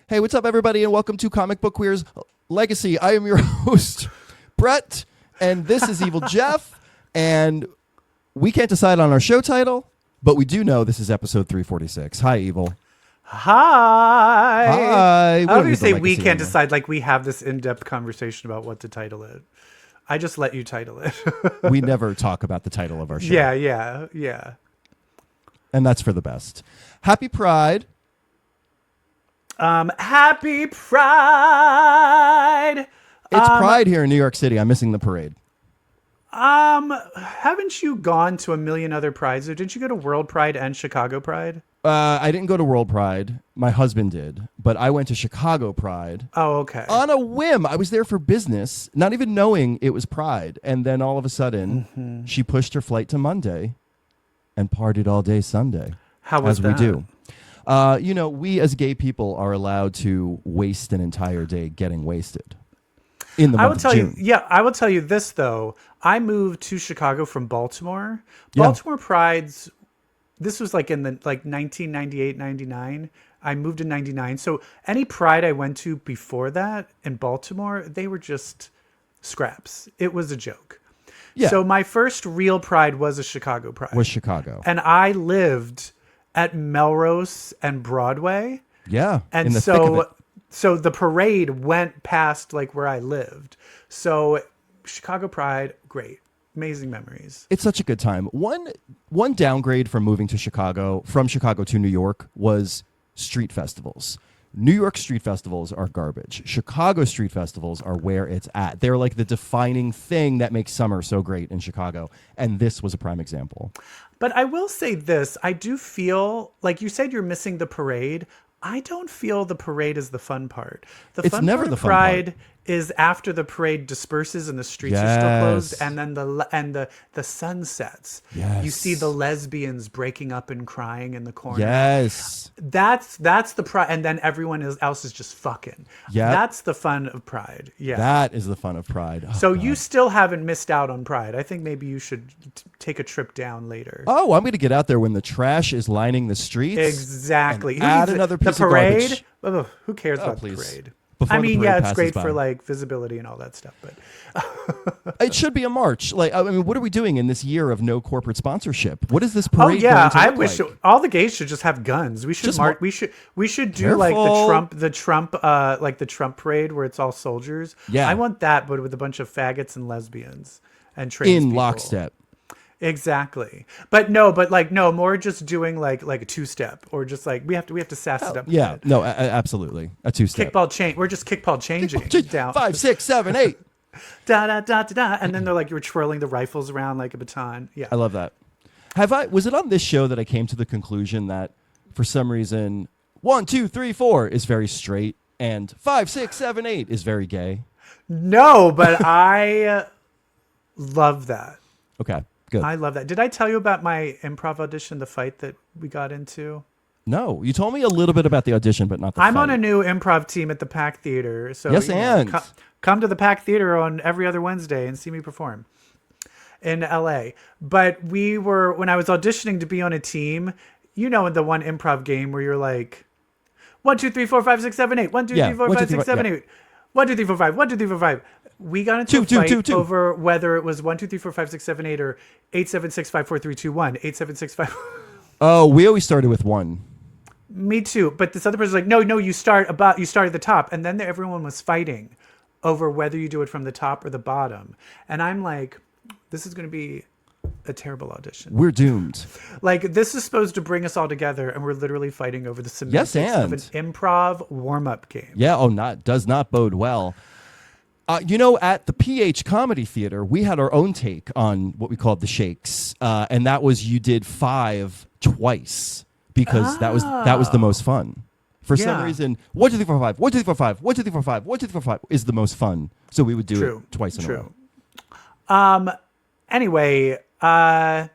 Hey, what's up, everybody, and welcome to Comic Book Queer's Legacy. I am your host, Brett, and this is Evil Jeff, and we can't decide on our show title, but we do know this is episode 346. Hi, Evil. Hi. Hi. How do you say we can't decide, like we have this in-depth conversation about what to title it? I just let you title it. We never talk about the title of our show. Yeah. And that's for the best. Happy Pride. Happy Pride. It's Pride here in New York City. I'm missing the parade. Haven't you gone to a million other prides? Or didn't you go to World Pride and Chicago Pride? I didn't go to World Pride. My husband did, but I went to Chicago Pride. Oh, okay. On a whim. I was there for business, not even knowing it was Pride. And then all of a sudden, she pushed her flight to Monday and partied all day Sunday. How was that? As we do. We as gay people are allowed to waste an entire day getting wasted. In the month of June. I will tell you this, though. I moved to Chicago from Baltimore. Baltimore Prides, this was like in the 1998, 99. I moved in 99. So any Pride I went to before that in Baltimore, they were just scraps. It was a joke. Yeah. So my first real Pride was a Chicago Pride. Was Chicago. And I lived at Melrose and Broadway. Yeah. And so the parade went past like where I lived. So Chicago Pride, great. Amazing memories. It's such a good time. One downgrade from moving to Chicago, from Chicago to New York, was street festivals. New York street festivals are garbage. Chicago street festivals are where it's at. They're like the defining thing that makes summer so great in Chicago. And this was a prime example. But I will say this. I do feel, like you said, you're missing the parade. I don't feel the parade is the fun part. It's fun never part the of fun Pride part. Is after the parade disperses and the streets are still closed, and then the sun sets. Yes. You see the lesbians breaking up and crying in the corner. Yes. That's the Pride, and then everyone else is just fucking. Yeah. That's the fun of Pride. Yeah. That is the fun of Pride. Oh, so God. you still haven't missed out on Pride. I think maybe you should take a trip down later. Oh, I'm going to get out there when the trash is lining the streets. Exactly. Add another piece the parade, of garbage. Oh, who cares about the parade? Before it's great for like visibility and all that stuff, but it should be a march. Like, I mean, what are we doing in this year of no corporate sponsorship? What is this parade? Oh yeah, going to I look wish like? all the gays should just have guns. We should we should do like the Trump parade where it's all soldiers. Yeah, I want that, but with a bunch of faggots and lesbians and trans in people. lockstep. Exactly. But more just doing like a two-step, or just like we have to sass it up. Yeah. No, absolutely. A two-step. Kickball change. We're just kickball changing down. 5, 6, 7, 8. Da da da da da. And then they're like, you're twirling the rifles around like a baton. Yeah. I love that. Was it on this show that I came to the conclusion that for some reason 1, 2, 3, 4 is very straight and 5, 6, 7, 8 is very gay? No, but I love that. Okay. Good. I love that. Did I tell you about my improv audition, the fight that we got into? No, you told me a little bit about the audition, but not the fight. I'm on a new improv team at the Pack Theater. So yes, and come to the Pack Theater on every other Wednesday and see me perform in LA. But when I was auditioning to be on a team, in the one improv game where you're like, 1, 2, 3, 4, 5, 6, 7, 8. 1, 2, 3, 4, 5, 6, 7, 8. 1, 2, 3, 4, 5. 1, 2, 3, 4, 5. We got into a fight over whether it was 1, 2, 3, 4, 5, 6, 7, 8 or 8, 7, 6, 5, 4, 3, 2, 1. 8, 7, 6, 5. Oh, we always started with 1. Me too. But this other person's like, no, you start at the top. And then everyone was fighting over whether you do it from the top or the bottom. And I'm like, this is going to be a terrible audition. We're doomed. Like, this is supposed to bring us all together, and we're literally fighting over the semantics of an improv warm-up game. Yeah, does not bode well. At the PH Comedy Theater, we had our own take on what we called the shakes, and that was you did 5 twice because that was the most fun. For some reason, 1, 2, 3, 4, 5, 1, 2, 3, 4, 5, 1, 2, 3, 4, 5, 1, 2, 3, 4, 5 is the most fun. So we would do it twice in a row. Anyway, anyway,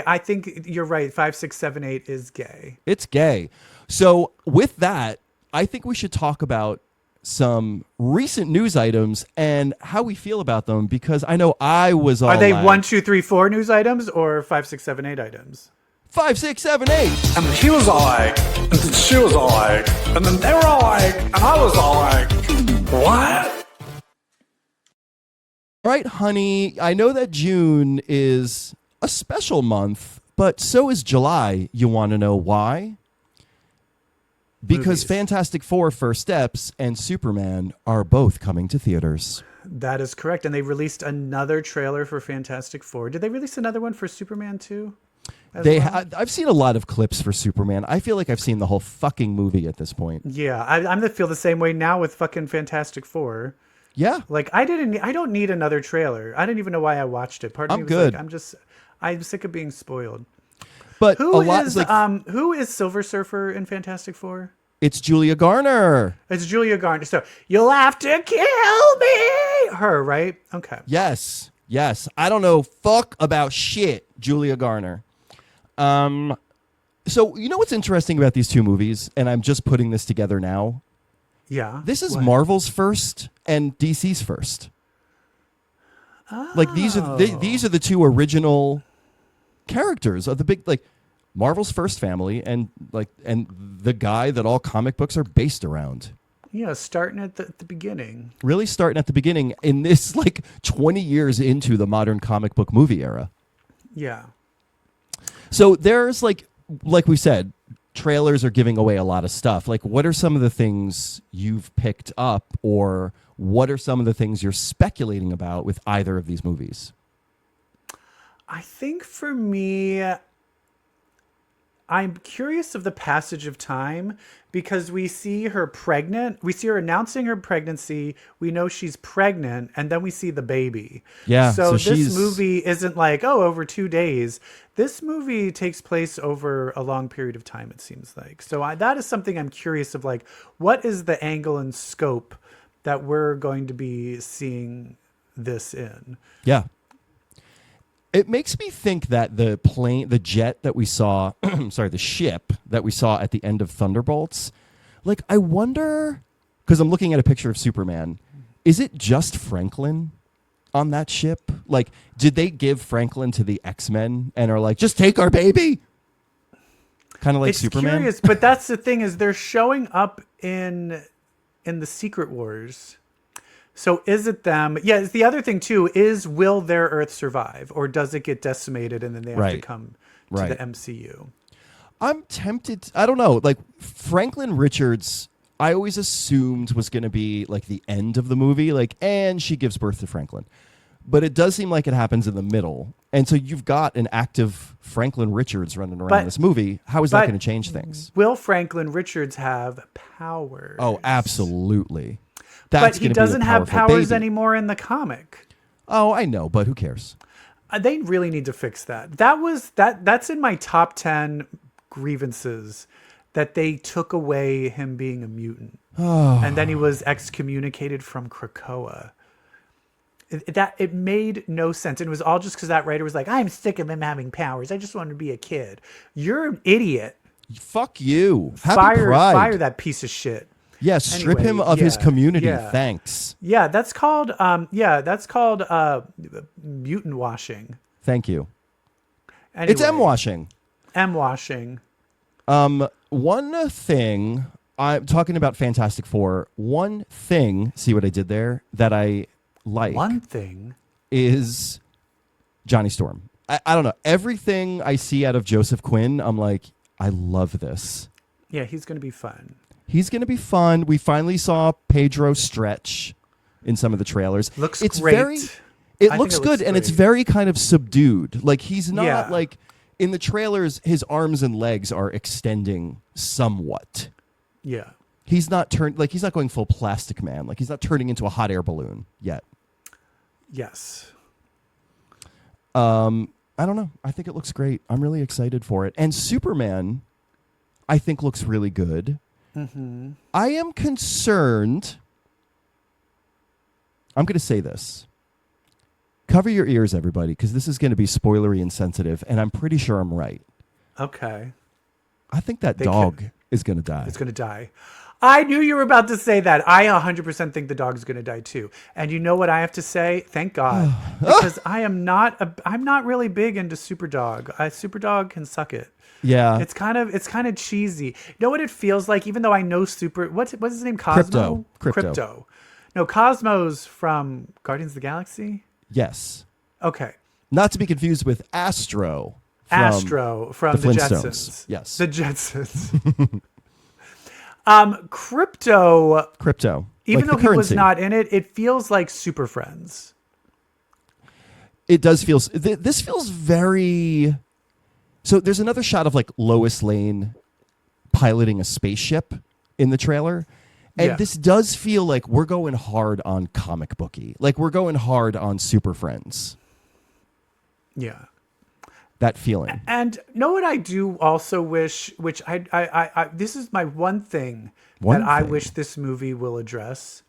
I think you're right. 5, 6, 7, 8 is gay. It's gay. So with that, I think we should talk about some recent news items and how we feel about them, because I know I was all Are they like, 1, 2, 3, 4 news items or 5, 6, 7, 8 items? 5, 6, 7, 8. And he was all like, and then she was all like, and then they were all like, and I was all like, what? All right, honey, I know that June is a special month, but so is July. You want to know why? Because Movies. Fantastic Four First Steps and Superman are both coming to theaters. That is correct. And they released another trailer for Fantastic Four. Did they release another one for Superman too? I've seen a lot of clips for Superman. I feel like I've seen the whole fucking movie at this point. Yeah, I feel the same way now with fucking Fantastic Four. Yeah. Like I don't need another trailer. I didn't even know why I watched it. Part of me was good. like, I'm sick of being spoiled. But Who a lot is like, who is Silver Surfer in Fantastic Four? it's Julia Garner. It's Julia Garner. So you'll have to kill me. Her, right? Okay. Yes. I don't know fuck about shit, Julia Garner. So you know what's interesting about these two movies, and I'm just putting this together now. Yeah. This is What? Marvel's first and DC's first. Like these are the two original characters of the big, like, Marvel's first family, and the guy that all comic books are based around. Yeah, starting at the beginning. Really starting at the beginning in this, like, 20 years into the modern comic book movie era. Yeah. So there's like we said, trailers are giving away a lot of stuff. Like, what are some of the things you've picked up, or what are some of the things you're speculating about with either of these movies? I think for me, I'm curious of the passage of time, because we see her pregnant. We see her announcing her pregnancy. We know she's pregnant, and then we see the baby. Yeah. So this she's movie isn't like, over 2 days. This movie takes place over a long period of time, it seems like. So that is something I'm curious of, like, what is the angle and scope that we're going to be seeing this in? Yeah. It makes me think that the jet that we saw, the ship that we saw at the end of Thunderbolts, like, I wonder, because I'm looking at a picture of Superman, is it just Franklin on that ship? Like, did they give Franklin to the X-Men and are like, just take our baby? Kind of like It's Superman? curious, but that's the thing, is they're showing up in the Secret Wars. So is it them? Yeah, the other thing too is, will their Earth survive, or does it get decimated and then they have to come to the MCU? I'm tempted. I don't know. Like, Franklin Richards, I always assumed was going to be like the end of the movie, like, and she gives birth to Franklin. But it does seem like it happens in the middle. And so you've got an active Franklin Richards running around this movie. How is that going to change things? Will Franklin Richards have powers? Oh, absolutely. But he doesn't have powers anymore in the comic. Oh, I know, but who cares? They really need to fix that. That's in my top 10 grievances, that they took away him being a mutant. And then he was excommunicated from Krakoa. It made no sense. And it was all just because that writer was like, I'm sick of him having powers. I just wanted to be a kid. You're an idiot. Fuck you. Happy Pride. Fire that piece of shit. Yeah, strip him of his community. Yeah. Thanks. Yeah, that's called mutant washing. Thank you. Anyway, it's M-washing. M-washing. One thing, I'm talking about Fantastic Four. One thing, see what I did there, that I like. One thing is Johnny Storm. I don't know. Everything I see out of Joseph Quinn, I'm like, I love this. Yeah, he's going to be fun. He's going to be fun. We finally saw Pedro stretch in some of the trailers. It looks great. It looks good, and it's very kind of subdued. Like, he's not like, in the trailers, his arms and legs are extending somewhat. Yeah. He's not he's not going full Plastic Man. Like, he's not turning into a hot air balloon yet. Yes. I don't know. I think it looks great. I'm really excited for it. And Superman, I think, looks really good. Mm-hmm. I am concerned. I'm going to say this. Cover your ears, everybody, because this is going to be spoilery and sensitive, and I'm pretty sure I'm right. Okay. I think that dog is going to die. It's going to die. I knew you were about to say that. I 100% think the dog's going to die too. And you know what I have to say? Thank God, because I'm not really big into Superdog. Superdog can suck it. Yeah, it's kind of cheesy. You know what it feels like? Even though I know what's his name? Cosmo. Crypto. No, Cosmo's from Guardians of the Galaxy. Yes. Okay. Not to be confused with Astro. From the Jetsons. Yes. The Jetsons. Crypto. Even like though he was not in it, it feels like Super Friends. It does feel. This feels very. So there's another shot of like Lois Lane piloting a spaceship in the trailer. And this does feel like we're going hard on comic booky. Like we're going hard on Super Friends. Yeah. That feeling. And know what I do also wish, which I this is my one thing I wish this movie will address,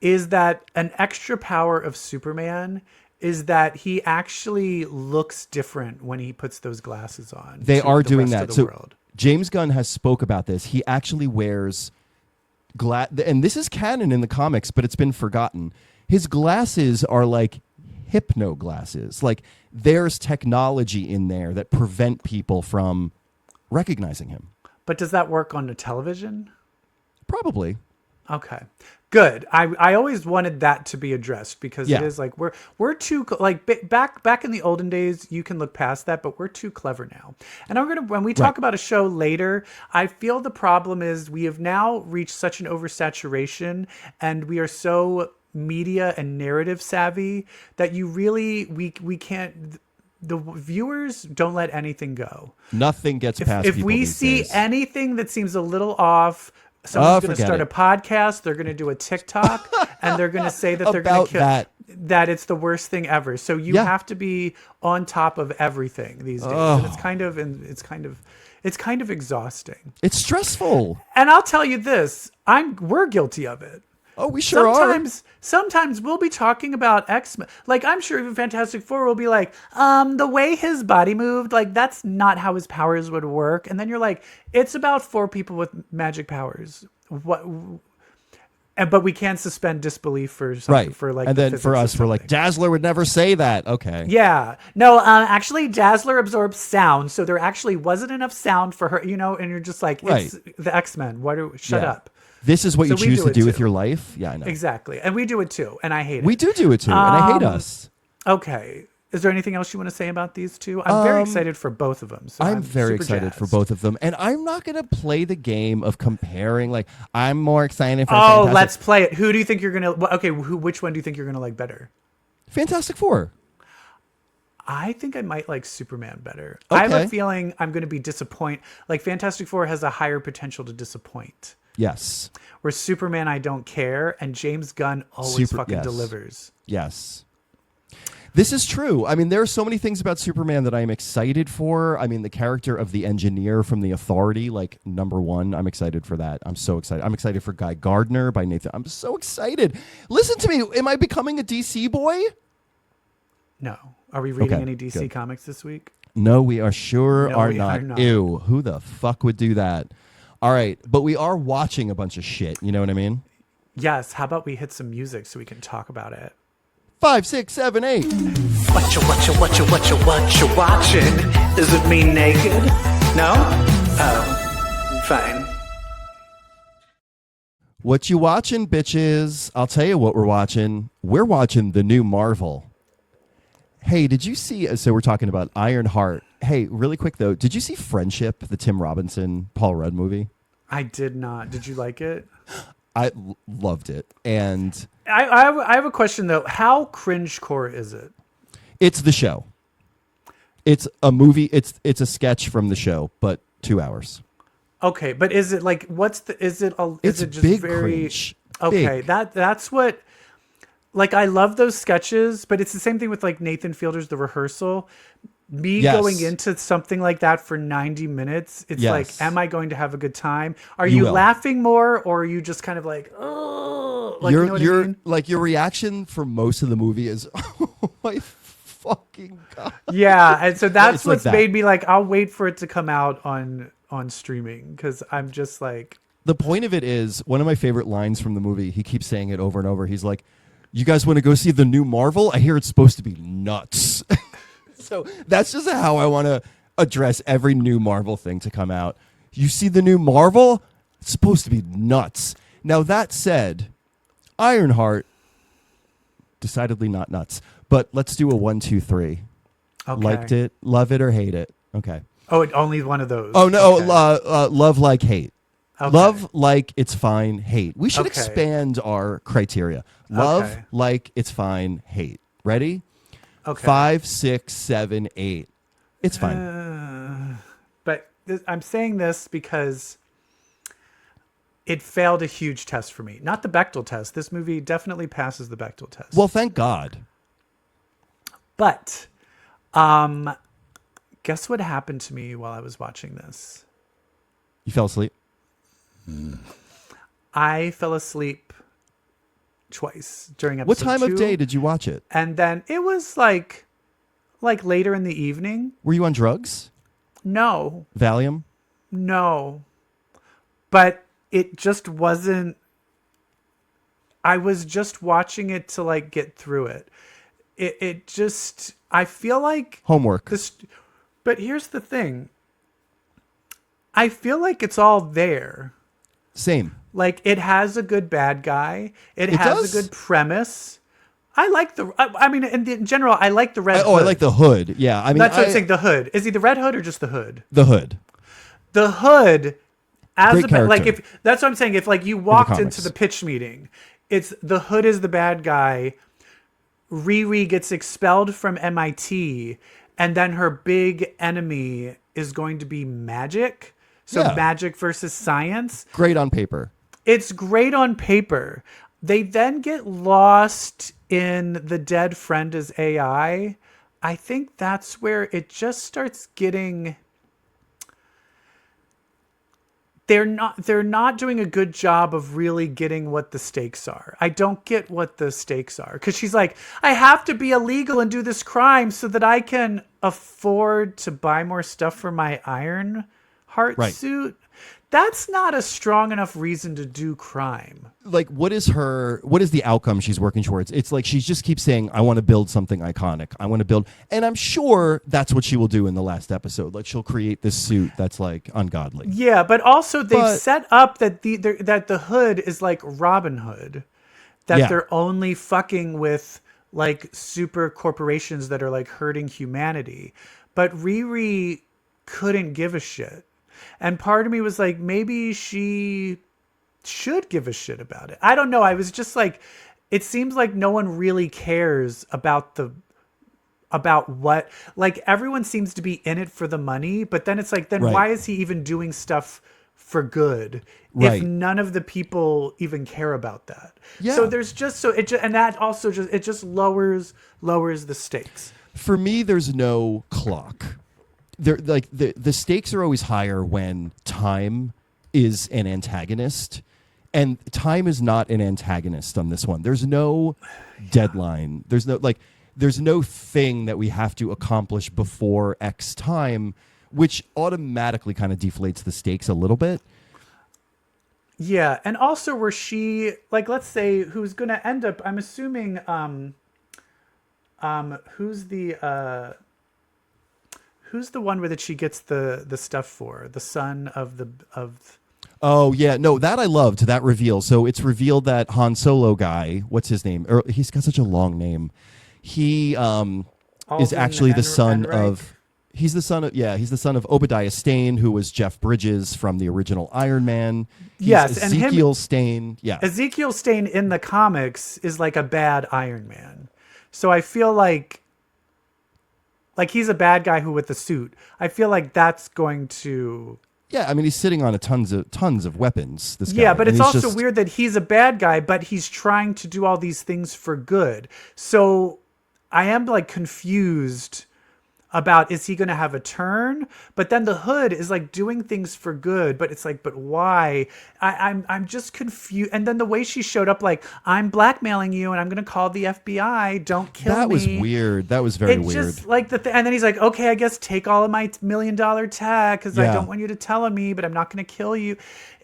is that an extra power of Superman is that he actually looks different when he puts those glasses on. They are doing that. So world. James Gunn has spoke about this. He actually wears and this is canon in the comics, but it's been forgotten. His glasses are like hypno glasses. Like there's technology in there that prevent people from recognizing him. But does that work on the television? Probably. Okay, good. I always wanted that to be addressed because it is like we're too like back in the olden days. You can look past that, but we're too clever now. And when we talk about a show later, I feel the problem is we have now reached such an oversaturation, and we are so media and narrative savvy that we can't. The viewers don't let anything go. Nothing gets past if people we these see days. anything that seems a little off. Someone's going to start a podcast. They're going to do a TikTok, and they're going to say that they're going to kill that it's the worst thing ever. So you have to be on top of everything these days, and it's kind of exhausting. It's stressful. And I'll tell you this: we're guilty of it. Oh, we sure are. Sometimes we'll be talking about X-Men. Like, I'm sure even Fantastic Four will be like, the way his body moved, like, that's not how his powers would work. And then you're like, it's about 4 people with magic powers. But we can't suspend disbelief for something. Right. For like, and then for us, we're like, Dazzler would never say that. Okay. Yeah. No, actually, Dazzler absorbs sound. So there actually wasn't enough sound for her, and you're just like, it's the X-Men. Shut up. This is what you choose to do with your life? Yeah, I know. Exactly. And we do it too. And I hate it. We do it too. And I hate us. Okay. Is there anything else you want to say about these two? I'm very excited for both of them. So I'm very excited for both of them. And I'm not going to play the game of comparing. Like, I'm more excited for Fantastic. Let's play it. Who do you think you're going to... Okay, which one do you think you're going to like better? Fantastic Four. I think I might like Superman better. Okay. I have a feeling I'm going to be disappointed. Like, Fantastic Four has a higher potential to disappoint. Yes. Where Superman, I don't care, and James Gunn always delivers. Yes. This is true. I mean, there are so many things about Superman that I'm excited for. I mean, the character of the engineer from The Authority, like, number one, I'm excited for that. I'm so excited. I'm excited for Guy Gardner by Nathan. I'm so excited. Listen to me. Am I becoming a DC boy? No. Are we reading any DC comics this week? No, we are not. Ew. Who the fuck would do that? All right, but we are watching a bunch of shit. You know what I mean? Yes. How about we hit some music so we can talk about it? 5, 6, 7, 8. What you watching? Is it me naked? No? Oh, fine. What you watching, bitches? I'll tell you what we're watching. We're watching the new Marvel. Hey, did you see... So we're talking about Ironheart. Hey, really quick, though. Did you see Friendship, the Tim Robinson, Paul Rudd movie? I did not. Did you like it? I loved it. And... I have a question, though. How cringecore is it? It's the show. It's a movie. It's a sketch from the show, but 2 hours. Okay, but is it like... Is it just big very... cringe. Okay, Big. That's what... Like, I love those sketches, but it's the same thing with, like, Nathan Fielder's The Rehearsal. Going into something like that for 90 minutes, it's like, am I going to have a good time? Are you laughing more, or are you just kind of like, oh, like, you know what I mean? Like, your reaction for most of the movie is, oh my fucking God. Yeah, and so that's what's made me like, I'll wait for it to come out on on streaming because I'm just like, The point of it is, one of my favorite lines from the movie, he keeps saying it over and over. He's like, you guys want to go see the new Marvel? I hear it's supposed to be nuts. So that's just how I want to address every new Marvel thing to come out. You see the new Marvel? It's supposed to be nuts. Now, that said, Ironheart, decidedly not nuts. But let's do a 1, 2, 3. okay. Liked it, love it, or hate it. Okay. Oh, only one of those. Oh, no, Okay. love, like, hate. Okay. Love, like, it's fine, hate. We should Okay. expand our criteria. Love, Okay. like, it's fine, hate. Ready? Okay. 5, 6, 7, 8. It's fine. But I'm saying this because it failed a huge test for me. Not the Bechdel test. This movie definitely passes the Bechdel test. Well, thank God. But guess what happened to me while I was watching this? You fell asleep? I fell asleep twice during episode What time 2. of day did you watch it? And then it was like later in the evening. Were you on drugs? No. Valium? No. But it just wasn't. I was just watching it to like get through it. It just, I feel like Homework. this, but here's the thing. I feel like it's all there. Same. Like it has a good bad guy. It has does? a good premise. I like I mean, in general, I like the Red Hood. I like the hood. Yeah. I mean, That's what I'm saying. The Hood. Is he the Red Hood or just the Hood? The hood. The Hood, as Great a bad, like character. if that's what I'm saying. If like you walked comics. into the pitch meeting, it's the Hood is the bad guy. Riri gets expelled from MIT, and then her big enemy is going to be magic. So Yeah. magic versus science. Great on paper. It's great on paper. They then get lost in the dead friend as AI. I think that's where it just starts getting. They're not doing a good job of really getting what the stakes are. I don't get what the stakes are because she's like, I have to be illegal and do this crime so that I can afford to buy more stuff for my Ironheart Right. suit. That's not a strong enough reason to do crime. Like, what is the outcome she's working towards? It's like she just keeps saying, I want to build something iconic. I want to build, and I'm sure that's what she will do in the last episode. Like, she'll create this suit that's like ungodly. Yeah, but also they've But- set up that the Hood is like Robin Hood, that Yeah. they're only fucking with like super corporations that are like hurting humanity. But Riri couldn't give a shit. And part of me was like, maybe she should give a shit about it. I don't know. I was just like, it seems like no one really cares about what, like everyone seems to be in it for the money, but then it's like, then Right. why is he even doing stuff for good Right. if none of the people even care about that? Yeah. So there's just, and that also just lowers the stakes. For me, there's no clock. There, like the stakes are always higher when time is an antagonist, and time is not an antagonist on this one. There's no deadline. There's no thing that we have to accomplish before X time, which automatically kind of deflates the stakes a little bit. Yeah, and also where she, like, let's say who's going to end up, I'm assuming who's the one where that she gets the stuff for, the son of Oh yeah, no, that I loved that reveal. So it's revealed that Han Solo guy, what's his name? He's got such a long name. He is Alden actually the son Ehrenreich? of. He's the son of Obadiah Stane, who was Jeff Bridges from the original Iron Man. He's Yes, and him- Ezekiel Stane. Yeah, Ezekiel Stane in the comics is like a bad Iron Man. So I feel like he's a bad guy who with the suit. I feel like that's going to. yeah. I mean, he's sitting on tons of weapons. This guy. Yeah, but and it's he's also just- weird that he's a bad guy, but he's trying to do all these things for good. So I am like confused about, is he going to have a turn? But then the Hood is like doing things for good, but it's like, but why? I'm just confused. And then the way she showed up, like, I'm blackmailing you and I'm going to call the FBI. Don't kill me. That was weird. That was very weird. Just like and then he's like, okay, I guess take all of my $1 million tag because I don't want you to tell on me, but I'm not going to kill you.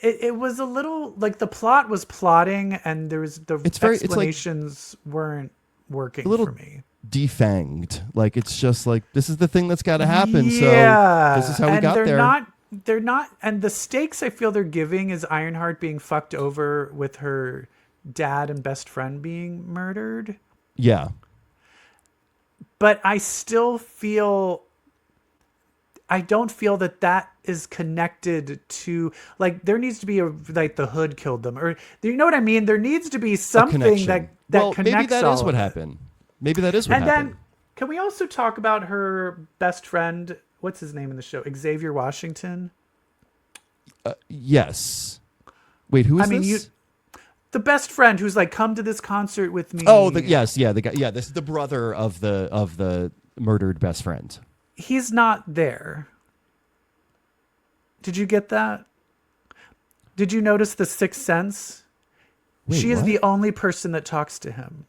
It was a little like the plot was plotting and there was explanations weren't working for me. Defanged, like it's just like this is the thing that's got to happen. Yeah. So this is how we got there. They're not, and the stakes I feel they're giving is Ironheart being fucked over with her dad and best friend being murdered. Yeah, but I still feel I don't feel that is connected to, like, there needs to be like the Hood killed them, or you know what I mean. There needs to be something that connects. Maybe that is what happened. Maybe that is what happened. And then, can we also talk about her best friend? What's his name in the show? Xavier Washington? Yes. Wait, who is this? The best friend who's like, come to this concert with me. Oh, the guy. Yeah, this is the brother of the murdered best friend. He's not there. Did you get that? Did you notice the Sixth Sense? Wait, she is what? the only person that talks to him.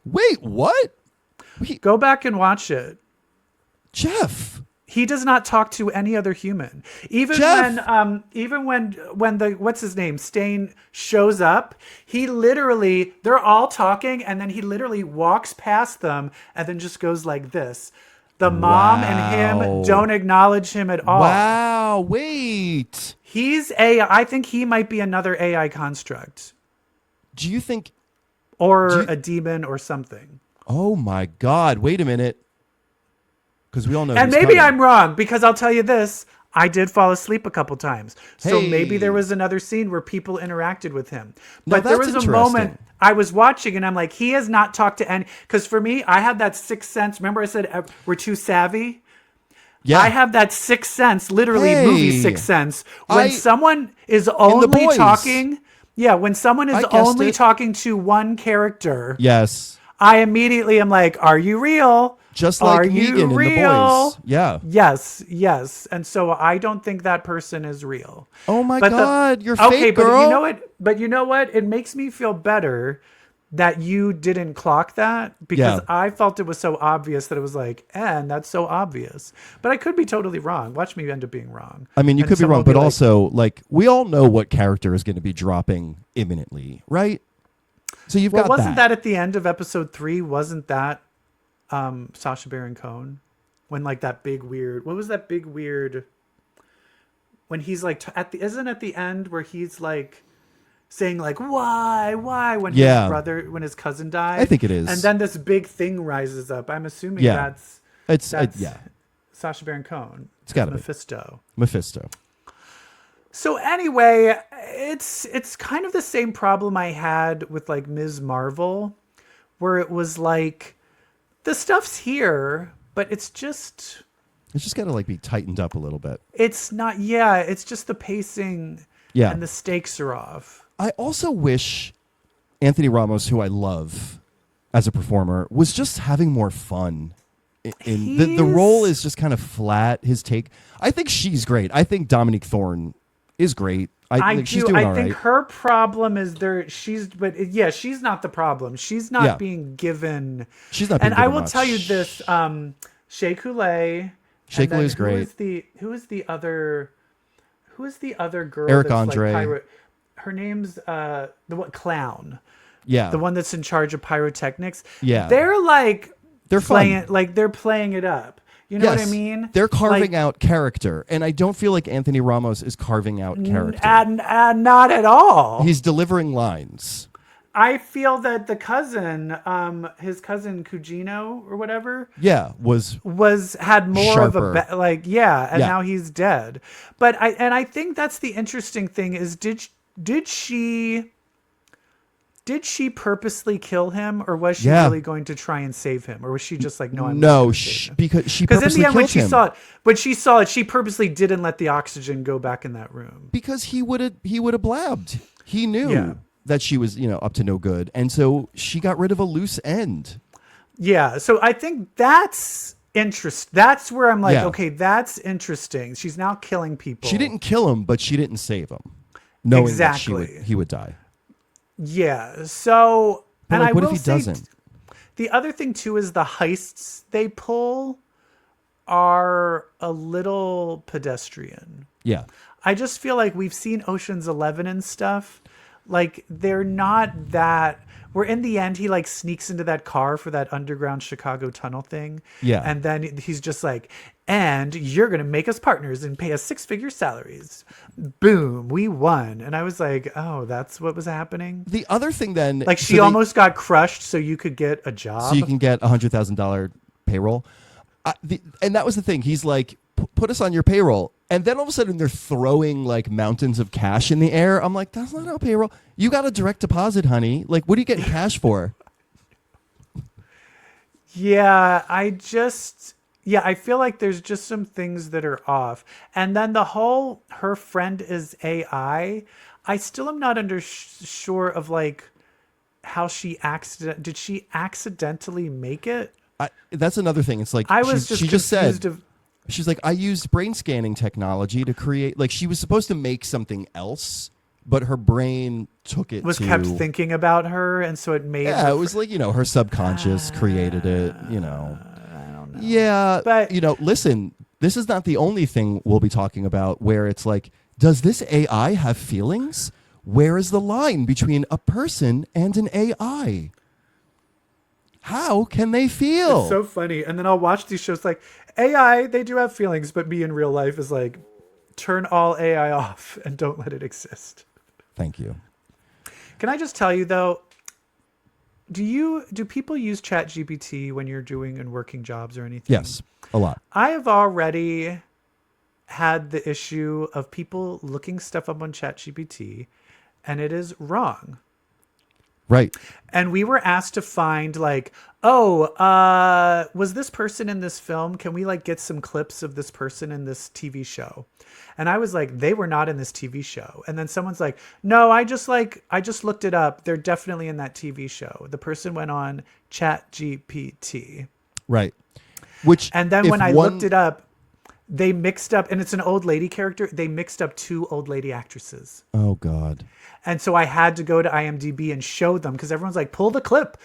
Wait, what? Go back and watch it. Jeff. He does not talk to any other human. Even when the what's his name, Stain, shows up, they're all talking and then he literally walks past them and then just goes like this. The mom and him don't acknowledge him at all. Wow, wait. He's AI. I think he might be another AI construct. Do you think a demon or something? Oh my God. Wait a minute. Because we all know. And maybe I'm wrong, because I'll tell you this. I did fall asleep a couple times. So maybe there was another scene where people interacted with him. But there was a moment I was watching and I'm like, he has not talked to any. Because for me, I had that Sixth Sense. Remember I said we're too savvy? Yeah. I have that Sixth Sense, literally movie Sixth Sense. When someone is only talking. Yeah, when someone is only talking to one character. Yes. I immediately am like, are you real? Just like Negan in The Boys. Yeah. Yes. And so I don't think that person is real. Oh my God, you're fake, girl. But you know what? It makes me feel better that you didn't clock that, because I felt it was so obvious that it was like, and that's so obvious. But I could be totally wrong. Watch me end up being wrong. I mean, you could be wrong, but also, like, we all know what character is going to be dropping imminently, right? So you've got wasn't that at the end of episode 3? Wasn't that Sacha Baron Cohen? When like that big weird, what was that big weird? When he's like isn't at the end where he's like saying like why when his cousin died? I think it is. And then this big thing rises up. I'm assuming that's Sacha Baron Cohen. It's got to be Mephisto. So anyway, it's kind of the same problem I had with like Ms. Marvel, where it was like the stuff's here, but it's just got to like be tightened up a little bit. It's not. Yeah, it's just the pacing. Yeah, and the stakes are off. I also wish Anthony Ramos, who I love as a performer, was just having more fun. The role is just kind of flat. His take. I think she's great. I think Dominique Thorne is great. She's doing all right. I think her problem is she's not the problem. She's not being given. She's not. And I will tell you this: Shea Coulee. Shea Coulee is great. Who is the other girl? Eric Andre. Like her name's Clown. Yeah, the one that's in charge of pyrotechnics. Yeah, they're playing fun. Like they're playing it up. You know what I mean? They're carving out character, and I don't feel like Anthony Ramos is carving out character. Not at all. He's delivering lines. I feel that the cousin, his cousin Cugino or whatever, had more sharper. Of a and now he's dead. But I think that's the interesting thing is did she purposely kill him, or was she really going to try and save him, or was she just like, no, I'm not because in the end when she saw it, she purposely didn't let the oxygen go back in that room because he would have blabbed. He knew that she was up to no good, and so she got rid of a loose end. Yeah, so I think that's That's where I'm like, Yeah. okay, that's interesting. She's now killing people. She didn't kill him, but she didn't save him, knowing Exactly. that he would die. Yeah. So, But and like, I what will if he say, doesn't? the other thing too is the heists they pull are a little pedestrian. Yeah. I just feel like we've seen Ocean's 11 and stuff. Like they're not that. Where in the end he like sneaks into that car for that underground Chicago tunnel thing. Yeah. And then he's just like, and you're gonna make us partners and pay us 6-figure salaries. Boom, we won. And I was like, oh, that's what was happening. The other thing then, Like she almost got crushed so you could get a job. so you can get $100,000 payroll. And that was the thing. He's like, put us on your payroll. And then all of a sudden they're throwing like mountains of cash in the air. I'm like, that's not how payroll. You got a direct deposit, honey. Like, what are you getting cash for? Yeah, I feel like there's just some things that are off. And then the whole her friend is AI. I still am not sure of like how did she accidentally make it? That's another thing. It's like I was she just said she's like, I used brain scanning technology to create. Like she was supposed to make something else, but her brain took it. Kept thinking about her, and so it made. Yeah, it was like her subconscious created it. I don't know. Yeah, but listen, this is not the only thing we'll be talking about where it's like, does this AI have feelings? Where is the line between a person and an AI? How can they feel? It's so funny. And then I'll watch these shows like AI, they do have feelings, but me in real life is like, turn all AI off and don't let it exist. Thank you. Can I just tell you though, do people use ChatGPT when you're doing and working jobs or anything? Yes, a lot. I have already had the issue of people looking stuff up on ChatGPT and it is wrong. Right. And we were asked to find like, was this person in this film? Can we like get some clips of this person in this TV show? And I was like, they were not in this TV show. And then someone's like, no, I just looked it up. They're definitely in that TV show. The person went on ChatGPT. Right. And then when I looked it up, they mixed up, and it's an old lady character. They mixed up 2 old lady actresses. Oh God. And so I had to go to IMDb and show them because everyone's like, pull the clip.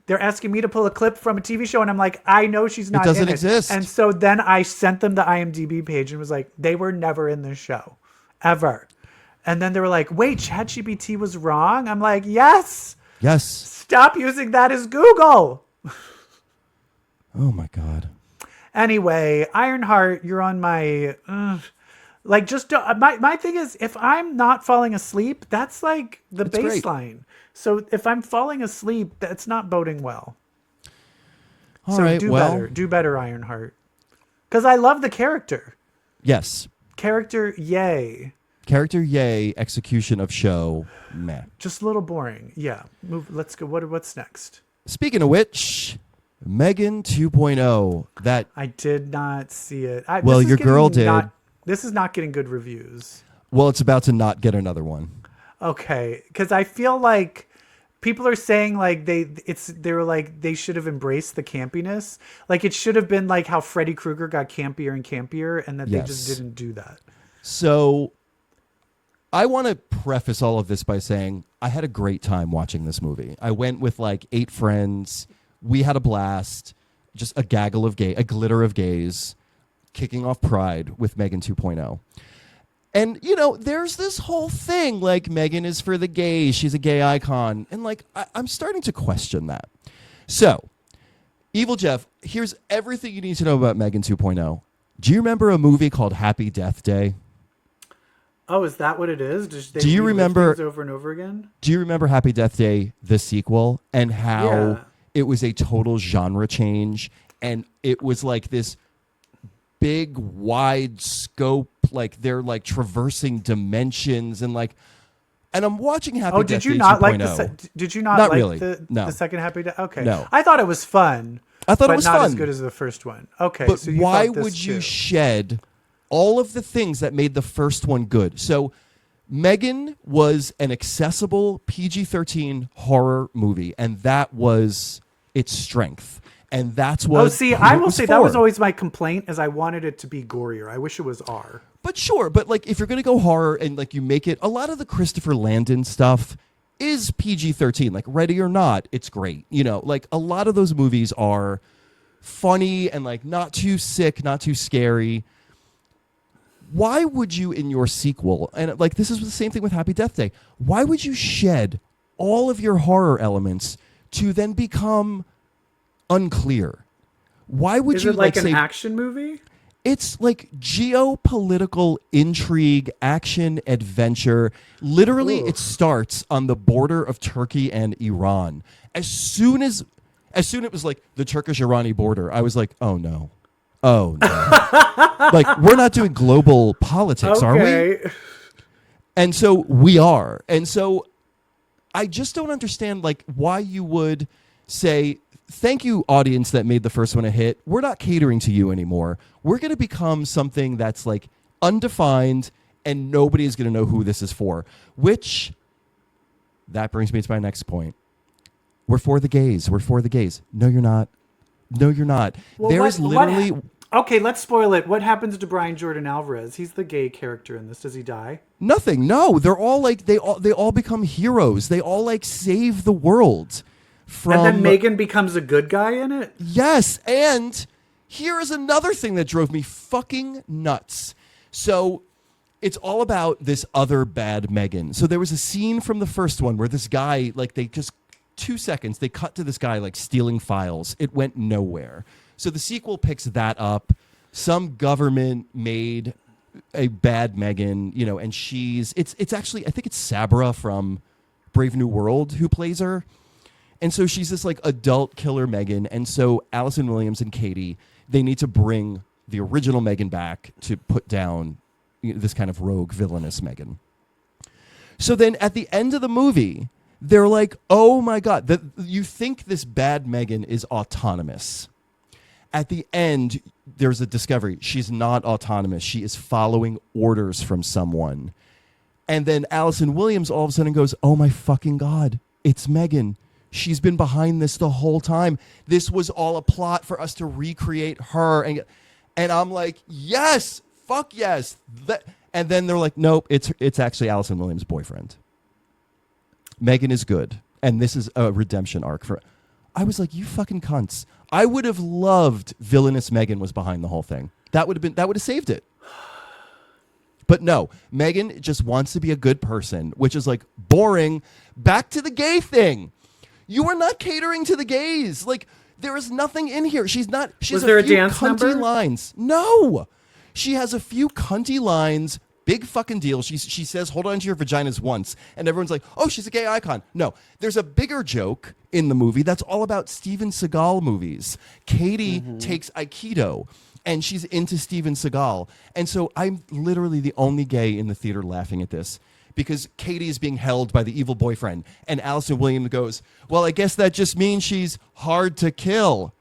They're asking me to pull a clip from a TV show. And I'm like, I know she's not in it. It doesn't exist. And so then I sent them the IMDb page and was like, they were never in this show ever. And then they were like, wait, ChatGPT was wrong. I'm like, yes. Yes. Stop using that as Google. Oh my God. Anyway, Ironheart, you're on my, my thing is, if I'm not falling asleep, that's like the baseline. Great. So if I'm falling asleep, that's not boding well. All right, do better, Ironheart. Because I love the character. Yes. Character, yay. Character, yay. Execution of show, meh. Just a little boring. Yeah. Let's go. What's next? Speaking of which, M3GAN 2.0. That I did not see it. your girl did. This is not getting good reviews. Well, it's about to not get another one. Okay, because I feel like people are saying like they were like they should have embraced the campiness. Like it should have been like how Freddy Krueger got campier and campier, and that they just didn't do that. So I want to preface all of this by saying I had a great time watching this movie. I went with like 8 friends. We had a blast. Just a glitter of gays, kicking off Pride with M3GAN 2.0. And, there's this whole thing, like, M3GAN is for the gays. She's a gay icon. And, like, I'm starting to question that. So, Evil Jeff, here's everything you need to know about M3GAN 2.0. Do you remember a movie called Happy Death Day? Oh, is that what it is? Do you remember things over and over again? Do you remember Happy Death Day, the sequel, and how it was a total genre change? And it was like this big, wide scope, like they're like traversing dimensions and I'm watching Happy Death Day 2.0. Did you not like Not like really. the second Happy Death? Okay. No. I thought it was fun. But not fun. as good as the first one. Okay. But so you why thought this would you too. shed all of the things that made the first one good? So M3GAN was an accessible PG-13 horror movie, and that was its strength. And that's what. Oh, see, I who it will was say that was for. always my complaint, is I wanted it to be gorier. I wish it was R. But sure, but like if you're gonna go horror and like you make it, a lot of the Christopher Landon stuff is PG-13. Like Ready or Not, it's great. You know, like a lot of those movies are funny and like not too sick, not too scary. Why would you in your sequel, and like this is the same thing with Happy Death Day, why would you shed all of your horror elements to then become unclear? Why would Is you it like an say action movie? it's like geopolitical intrigue, action, adventure. Literally, Ooh. it starts on the border of Turkey and Iran. As soon it was like the Turkish-Irani border, I was like, oh no. Oh no. Like, we're not doing global politics, are we? Okay. And so we are. And so I just don't understand like why you would say, thank you, audience that made the first one a hit. We're not catering to you anymore. We're going to become something that's like undefined and nobody is going to know who this is for. Which, that brings me to my next point. We're for the gays. We're for the gays. No, you're not. No, you're not. Well, There is literally... Okay, let's spoil it. What happens to Brian Jordan Alvarez? He's the gay character in this. Does he die? Nothing. No, they're all like, they all become heroes. They all like save the world. And then Megan becomes a good guy in it? Yes, and here is another thing that drove me fucking nuts. So it's all about this other bad Megan. So there was a scene from the first one where this guy, like they just 2 seconds, they cut to this guy like stealing files. It went nowhere. So the sequel picks that up. Some government made a bad Megan, you know, and it's actually, I think it's Sabra from Brave New World who plays her. And so she's this like adult killer Megan. And so Allison Williams and Katie, they need to bring the original Megan back to put down this kind of rogue villainous Megan. So then at the end of the movie, they're like, oh my God, you think this bad Megan is autonomous. At the end, there's a discovery. She's not autonomous. She is following orders from someone. And then Allison Williams all of a sudden goes, oh my fucking God, it's Megan. She's been behind this the whole time. This was all a plot for us to recreate her. And I'm like, yes, fuck yes. And then they're like, nope, it's actually Allison Williams' boyfriend. Megan is good. And this is a redemption arc for... I was like, you fucking cunts. I would have loved villainous Megan was behind the whole thing. That would have saved it. But no, Megan just wants to be a good person, which is like boring. Back to the gay thing. You are not catering to the gays. Like, there is nothing in here. She has there a a few dance cunty number? lines. No. She has a few cunty lines. Big fucking deal. She says, hold on to your vaginas once. And everyone's like, oh, she's a gay icon. No, there's a bigger joke in the movie that's all about Steven Seagal movies. Katie takes Aikido and she's into Steven Seagal. And so I'm literally the only gay in the theater laughing at this because Katie is being held by the evil boyfriend. And Allison Williams goes, well, I guess that just means she's hard to kill.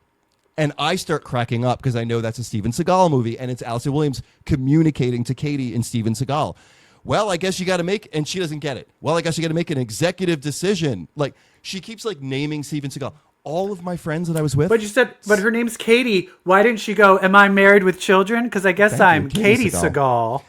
And I start cracking up because I know that's a Steven Seagal movie, and it's Allison Williams communicating to Katie in Steven Seagal. Well, I guess you got to make, and she doesn't get it. Well, I guess you got to make an executive decision. Like, she keeps like naming Steven Seagal. All of my friends that I was with. But you said, but her name's Katie. Why didn't she go, am I married with children? Because I guess Thank you, I'm Katie Katie Seagal. Seagal.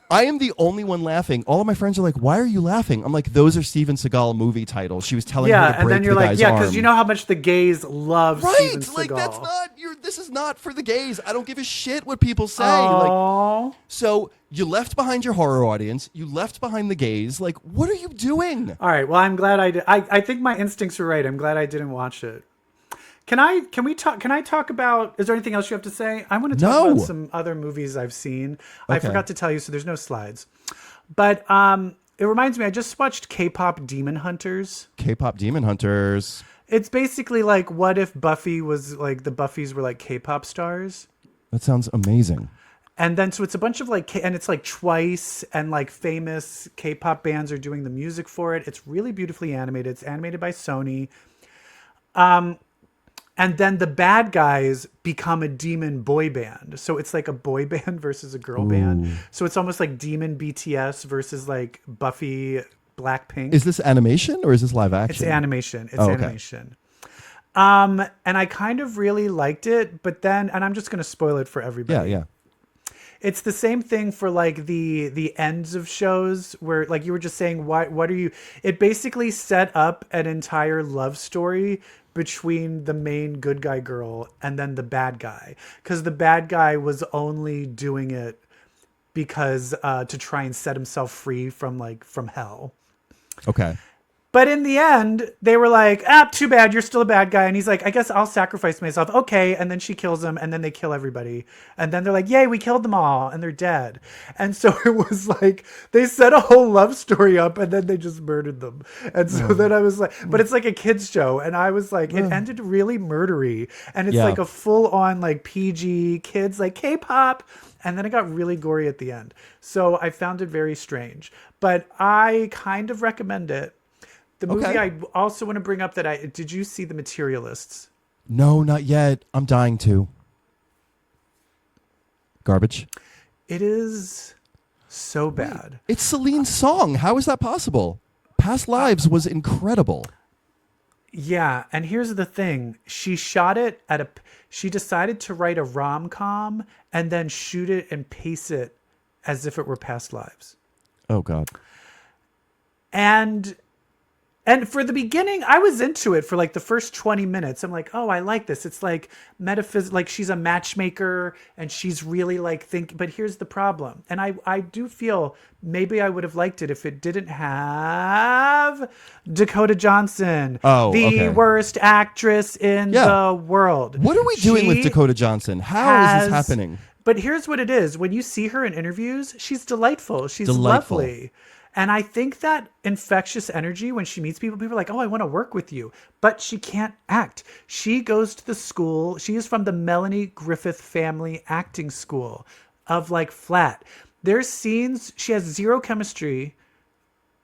I am the only one laughing. All of my friends are like, why are you laughing? I'm like, those are Steven Seagal movie titles. She was telling her to break and then you're the like, guy's yeah, arm. because you know how much the gays love Steven Seagal. Like that's not this is not for the gays. I don't give a shit what people say. Aww. Like, so you left behind your horror audience. You left behind the gays. Like, what are you doing? All right. Well, I'm glad I did. I think my instincts were right. I'm glad I didn't watch it. Can I talk about, is there anything else you have to say? I want to talk about some other movies I've seen. I forgot to tell you, so there's no slides. But it reminds me, I just watched K-pop Demon Hunters. K-pop Demon Hunters. It's basically like, what if Buffy was like, the Buffys were like K-pop stars? That sounds amazing. And then, so it's a bunch of like, and it's like Twice and like famous K-pop bands are doing the music for it. It's really beautifully animated. It's animated by Sony. And then the bad guys become a demon boy band. So it's like a boy band versus a girl band. So it's almost like Demon BTS versus like Buffy Blackpink. Is this animation or is this live action? It's animation. It's okay. animation. And I kind of really liked it, but then, and I'm just going to spoil it for everybody. Yeah. It's the same thing for like the ends of shows where, like you were just saying, what are you? It basically set up an entire love story between the main good guy girl and then the bad guy, because the bad guy was only doing it because to try and set himself free from hell. Okay. But in the end, they were like, too bad, you're still a bad guy. And he's like, I guess I'll sacrifice myself. Okay. And then she kills him, and then they kill everybody. And then they're like, yay, we killed them all, and they're dead. And so it was like, they set a whole love story up, and then they just murdered them. And so then I was like, but it's like a kid's show. And I was like, it ended really murdery. And it's like a full on like PG kids, like K-pop. And then it got really gory at the end. So I found it very strange. But I kind of recommend it. The movie I also want to bring up did you see The Materialists? No, not yet. I'm dying to. Garbage. It is so bad. It's Celine's song. How is that possible? Past Lives was incredible. Yeah, and here's the thing. She shot it she decided to write a rom-com and then shoot it and pace it as if it were Past Lives. Oh, God. And for the beginning, I was into it for like the first 20 minutes. I'm like, oh, I like this. It's like like she's a matchmaker and she's really like but here's the problem. And I do feel maybe I would have liked it if it didn't have Dakota Johnson, the worst actress in the world. What are we doing with Dakota Johnson? How is this happening? But here's what it is. When you see her in interviews, she's delightful. She's lovely. And I think that infectious energy when she meets people are like, oh, I want to work with you. But she can't act. She goes to the school. She is from the Melanie Griffith family acting school of like Flat. There's scenes. She has zero chemistry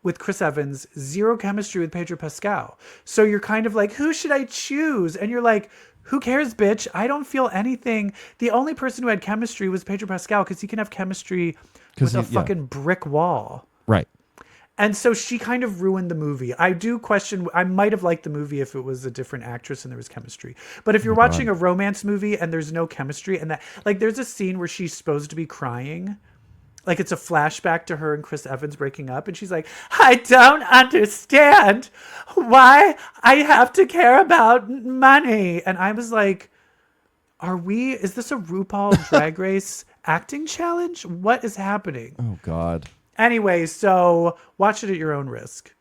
with Chris Evans, zero chemistry with Pedro Pascal. So you're kind of like, who should I choose? And you're like, who cares, bitch? I don't feel anything. The only person who had chemistry was Pedro Pascal because he can have chemistry with a fucking brick wall. Right. And so she kind of ruined the movie. I do question, I might have liked the movie if it was a different actress and there was chemistry. But if you're watching a romance movie and there's no chemistry and that, like there's a scene where she's supposed to be crying. Like it's a flashback to her and Chris Evans breaking up. And she's like, I don't understand why I have to care about money. And I was like, is this a RuPaul Drag Race acting challenge? What is happening? Oh, God. Anyway, so watch it at your own risk.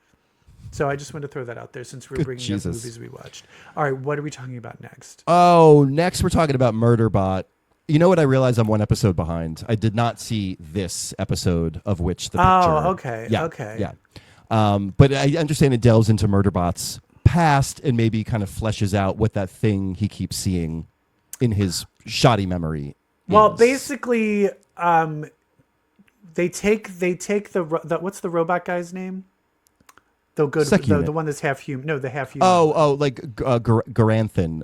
So I just wanted to throw that out there since we're bringing up movies we watched. All right, what are we talking about next? Oh, next we're talking about Murderbot. You know what? I realize I'm one episode behind. I did not see this episode of which the picture. Oh, okay. Yeah, okay. Yeah. But I understand it delves into Murderbot's past and maybe kind of fleshes out what that thing he keeps seeing in his shoddy memory Well, is. basically, they take the what's the robot guy's name? The one that's half human. No, the half human. Like Garanthan,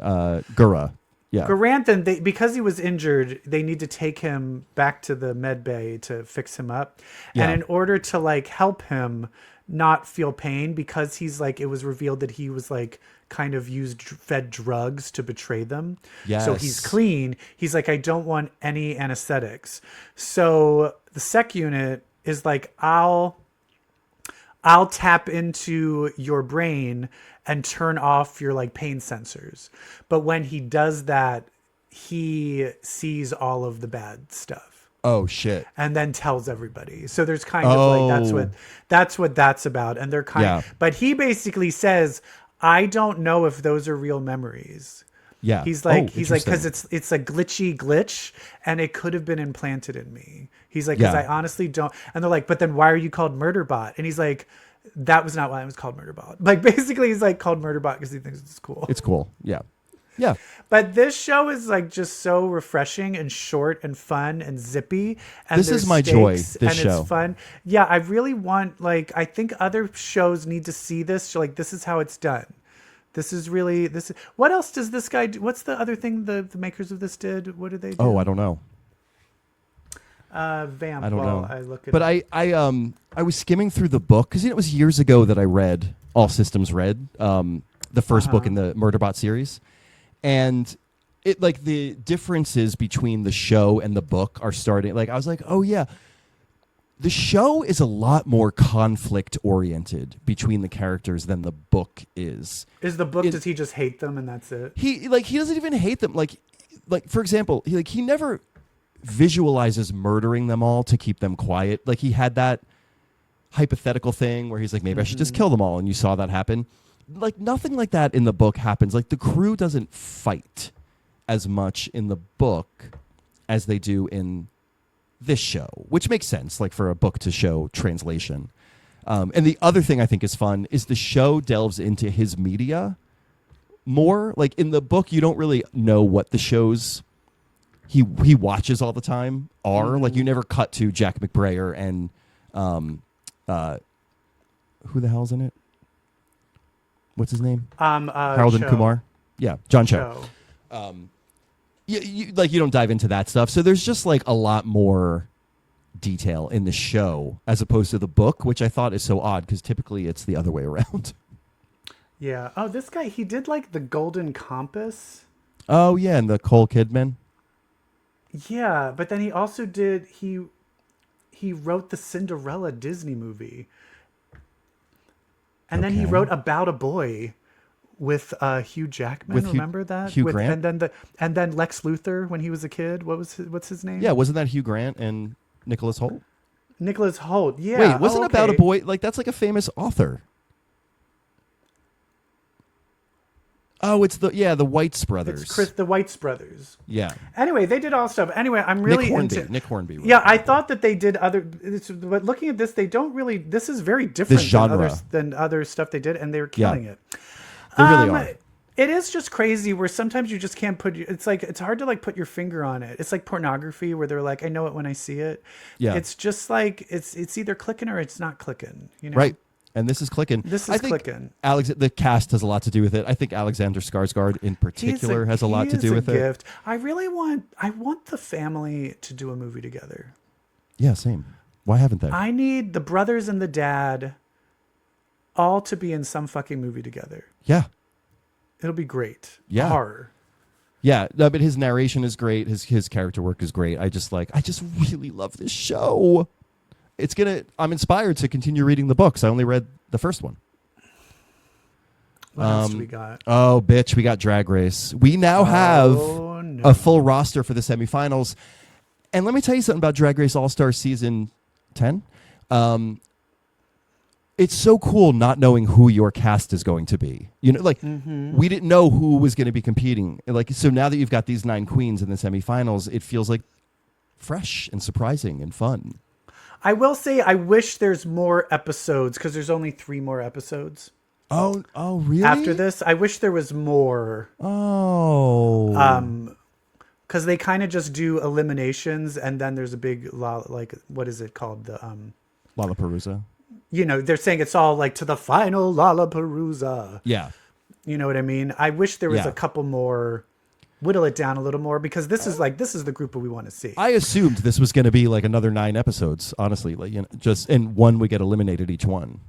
Gura. Yeah. Garanthan, because he was injured, they need to take him back to the med bay to fix him up. Yeah. And in order to like help him not feel pain, because he's like, it was revealed that he was like kind of fed drugs to betray them. Yes. So he's clean. He's like, I don't want any anesthetics. So the sec unit is like, I'll tap into your brain and turn off your like pain sensors. But when he does that, he sees all of the bad stuff. Oh shit. And then tells everybody. So there's kind of like, that's what that's about. And they're but he basically says, I don't know if those are real memories. Yeah. He's like, cause it's a glitch and it could have been implanted in me. He's like, cause I honestly don't. And they're like, but then why are you called Murderbot? And he's like, that was not why I was called Murderbot. Like basically he's like called Murderbot because he thinks it's cool. It's cool. Yeah. Yeah. But this show is like just so refreshing and short and fun and zippy. And this is my joy. This show. It's fun. Yeah. I really want, like, I think other shows need to see this. So like, this is how it's done. What else does this guy do? What's the other thing the makers of this did? What did they do? Oh, I don't know. Vamp. I don't know. I look at but I was skimming through the book because it was years ago that I read All Systems Red. the first book in the Murderbot series, and it like the differences between the show and the book are starting. Like I was like, oh yeah, the show is a lot more conflict oriented between the characters than the book is. Is the book, does he just hate them and that's it? He doesn't even hate them. Like for example, he never visualizes murdering them all to keep them quiet. Like he had that hypothetical thing where he's like, maybe I should just kill them all, and you saw that happen. Like nothing like that in the book happens. Like the crew doesn't fight as much in the book as they do in this show, which makes sense, like for a book to show translation. And the other thing I think is fun is the show delves into his media more. Like in the book, you don't really know what the shows he watches all the time are. Like you never cut to Jack McBrayer and who the hell's in it? What's his name? Harold and Kumar. Yeah, John Cho. You don't dive into that stuff. So there's just like a lot more detail in the show as opposed to the book, which I thought is so odd because typically it's the other way around. Yeah. Oh, this guy, he did like the Golden Compass. Oh yeah, and the Cole Kidman. Yeah, but then he also did he wrote the Cinderella Disney movie. And then he wrote About a Boy with Hugh Jackman. Remember that? Hugh Grant? And then Lex Luthor when he was a kid. What's his name? Yeah, wasn't that Hugh Grant and Nicholas Hoult? Nicholas Hoult. Yeah. Wait, wasn't About a Boy like that's like a famous author? Oh, it's the Weitz brothers. It's the Weitz brothers. Yeah. Anyway, they did all stuff. Anyway, I'm really into Nick Hornby. Yeah, I thought that they did other, but looking at this, they don't really. This is very different than other stuff they did, and they were killing it. They really are. It is just crazy where sometimes you just can't put. It's like it's hard to like put your finger on it. It's like pornography where they're like, I know it when I see it. Yeah. It's just like it's either clicking or it's not clicking. You know. Right. And this is clicking. Clicking. The cast has a lot to do with it. I think Alexander Skarsgård in particular has a lot to do with it. I want the family to do a movie together. Yeah, same. Why haven't they? I need the brothers and the dad all to be in some fucking movie together. Yeah. It'll be great. Yeah. Horror. Yeah, no, but his narration is great. His character work is great. I just really love this show. I'm inspired to continue reading the books. I only read the first one. What else do we got? Oh, bitch, we got Drag Race. We now have a full roster for the semifinals. And let me tell you something about Drag Race All-Star Season 10. It's so cool not knowing who your cast is going to be. You know, like we didn't know who was going to be competing. Like, so now that you've got these 9 queens in the semifinals, it feels like fresh and surprising and fun. I will say I wish there's more episodes because there's only 3 more episodes. Oh, really? After this, I wish there was more. Oh. Because they kind of just do eliminations and then there's a big, like, what is it called? The Lollapalooza. You know, they're saying it's all like to the final Lollapalooza. Yeah. You know what I mean? I wish there was a couple more. Whittle it down a little more because this is the group that we want to see. I assumed this was going to be like another 9 episodes, honestly, like and one would get eliminated each one.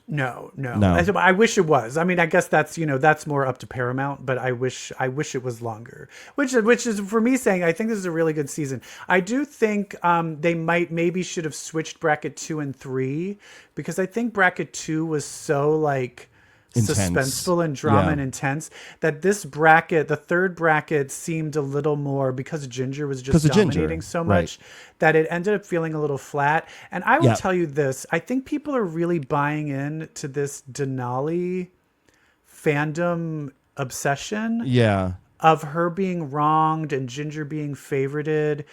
No. I wish it was. I mean, I guess that's more up to Paramount, but I wish it was longer. Which is for me saying I think this is a really good season. I do think they maybe should have switched bracket 2 and 3 because I think bracket 2 was so like intense. Suspenseful and drama and intense that this bracket, the third bracket, seemed a little more because Ginger was just dominating so much that it ended up feeling a little flat. And I will tell you this, I think people are really buying in to this Denali fandom obsession of her being wronged and Ginger being favorited.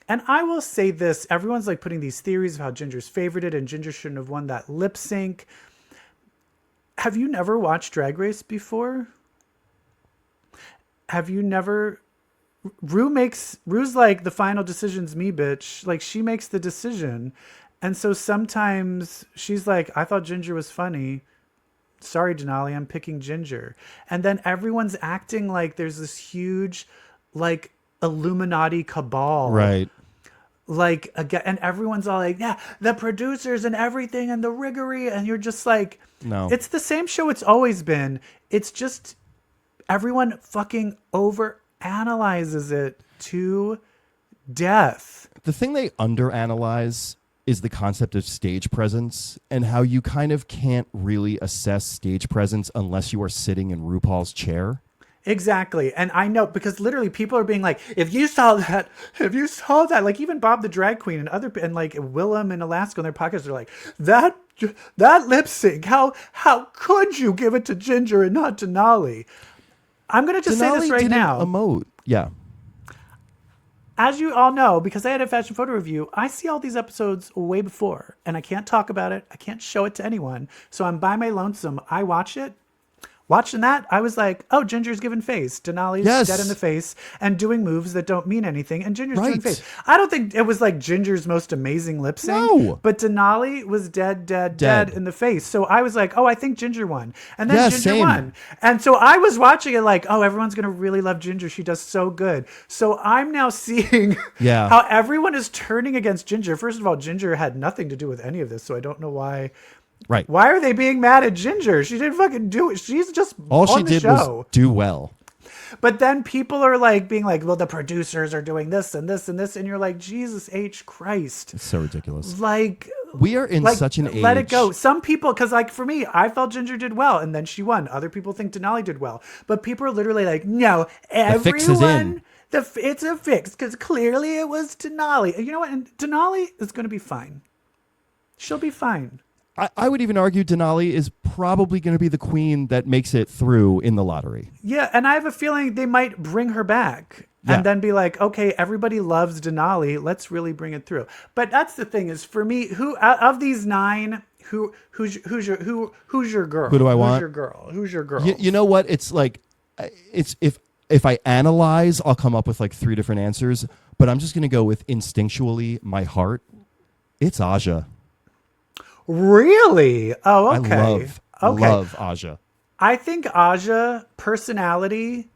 And I will say this, everyone's like putting these theories of how Ginger's favorited and Ginger shouldn't have won that lip sync. Have you never watched Drag Race before? Have you never? Ru's like, the final decision's me, bitch. Like, she makes the decision. And so sometimes she's like, I thought Ginger was funny. Sorry, Denali, I'm picking Ginger. And then everyone's acting like there's this huge, like, Illuminati cabal. Right. like again, and everyone's all like, yeah, the producers and everything and the riggery, and you're just like, No. it's the same show it's always been. It's just everyone fucking over analyzes it to death. The thing they underanalyze is the concept of stage presence and how you kind of can't really assess stage presence unless you are sitting in RuPaul's chair. Exactly. And I know, because literally people are being like, if you saw that, like even Bob the drag queen and like Willem and Alaska on their podcasts are like, that lip sync, how could you give it to Ginger and not Denali? I'm going to just say this right now. Emote. Yeah. As you all know, because I had a fashion photo review, I see all these episodes way before, and I can't talk about it. I can't show it to anyone. So I'm by my lonesome. I watch it. Watching that, I was like, oh, Ginger's giving face. Denali's dead in the face and doing moves that don't mean anything. And Ginger's doing face. I don't think it was like Ginger's most amazing lip sync. No. But Denali was dead in the face. So I was like, oh, I think Ginger won. And then Ginger won. And so I was watching it like, oh, everyone's going to really love Ginger. She does so good. So I'm now seeing how everyone is turning against Ginger. First of all, Ginger had nothing to do with any of this. So I don't know why. Right. Why are they being mad at Ginger? She didn't fucking do it. She's just all on she the did show. was do well. But then people are like being like, well, the producers are doing this and this and this. And you're like, Jesus H. Christ. It's so ridiculous. Like, we are in such an age. Let it go. Some people, because like for me, I felt Ginger did well and then she won. Other people think Denali did well. But people are literally like, no, everyone. The fix is in. It's a fix because clearly it was Denali. You know what? And Denali is going to be fine. She'll be fine. I would even argue Denali is probably going to be the queen that makes it through in the lottery. Yeah, and I have a feeling they might bring her back and then be like, okay, everybody loves Denali. Let's really bring it through. But that's the thing is, for me, who of these 9, who's your girl? Who do I want? Who's your girl? You know what? It's like, it's if I analyze, I'll come up with like 3 different answers. But I'm just going to go with instinctually my heart. It's Aja. Really? Oh, okay. I love Aja. I think Aja, personality,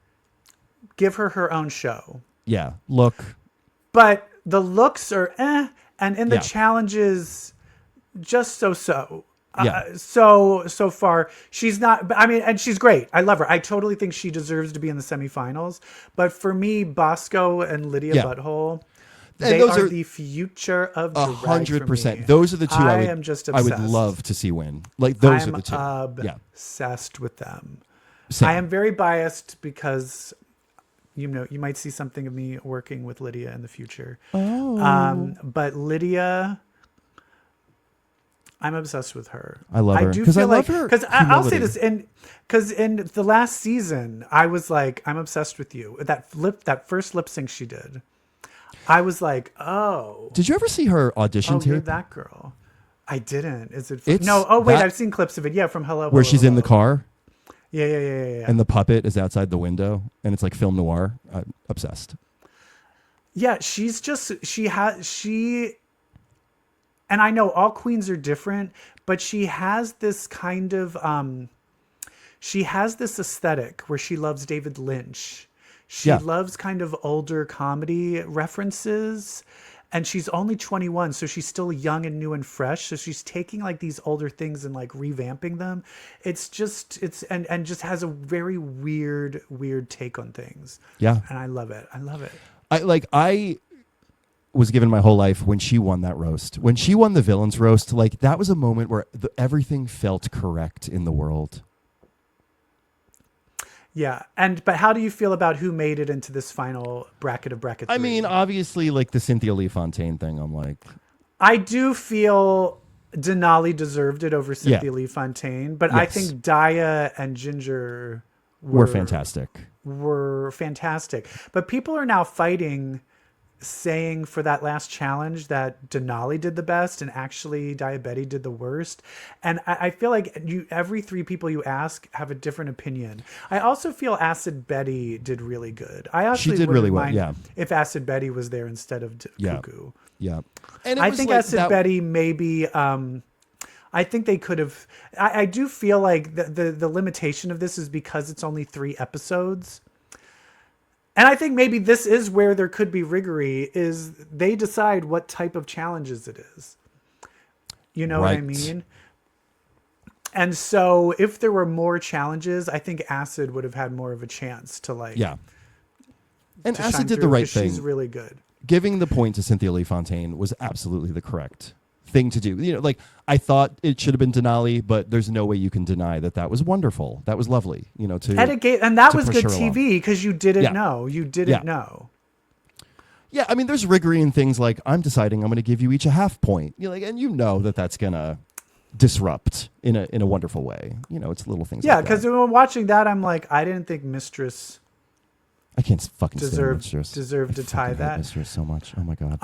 give her own show. Yeah, look. But the looks are and in the challenges, just so. So far, she's not. I mean, and she's great. I love her. I totally think she deserves to be in the semifinals. But for me, Bosco and Lydia Butthole. They are the future of drag 100%. Those are the two I would love to see win. Like those are the two. Obsessed with them. Same. I am very biased because you might see something of me working with Lydia in the future. Oh. But Lydia, I'm obsessed with her. I love her because I love her. Because I'll say this, because in the last season, I was like, I'm obsessed with you. That first lip sync she did. I was like, oh. Did you ever see her audition tape? You're that girl. I didn't. Is it? No. Oh, wait. I've seen clips of it. Yeah, from Hello. Where she's in the car. Yeah. And the puppet is outside the window, and it's like film noir. I'm obsessed. Yeah, she's just and I know all queens are different, but she has this kind of she has this aesthetic where she loves David Lynch. She loves kind of older comedy references, and she's only 21, so she's still young and new and fresh. So she's taking like these older things and like revamping them. It's just and just has a very weird take on things. Yeah, and I love it. I was given my whole life when she won that roast. When she won the villains roast, like that was a moment where everything felt correct in the world. Yeah, but how do you feel about who made it into this final bracket of bracket 3? I mean, obviously, like the Cynthia Lee Fontaine thing, I'm like... I do feel Denali deserved it over Cynthia Lee Fontaine, but I think Daya and Ginger were fantastic. But people are now fighting, saying for that last challenge that Denali did the best and actually Diabetti did the worst. And I feel like every 3 people you ask have a different opinion. I also feel Acid Betty did really good. She did really well, if Acid Betty was there instead of Cuckoo. Yeah. And I think Acid Betty maybe... I think they could have... I do feel like the limitation of this is because it's only 3 episodes. And I think maybe this is where there could be riggery, is they decide what type of challenges it is. You know what I mean? And so if there were more challenges, I think Acid would have had more of a chance to like. Yeah. And to Acid shine did the through, right 'cause thing. She's really good. Giving the point to Cynthia Lee Fontaine was absolutely the correct thing to do. You know, like I thought it should have been Denali, but there's no way you can deny that was wonderful. That was lovely. You know, And that was push good her along. TV because you didn't Yeah. know. You didn't know. Yeah, I mean, there's riggery in things like I'm deciding I'm going to give you each a half point. You know, like, and you know that's going to disrupt in a wonderful way. You know, it's little things. Yeah, like because that. when watching that, I'm like, I didn't think Mistress I can't fucking stand deserved Mistress. to I tie fucking hate that. Mistress so much. Oh my god.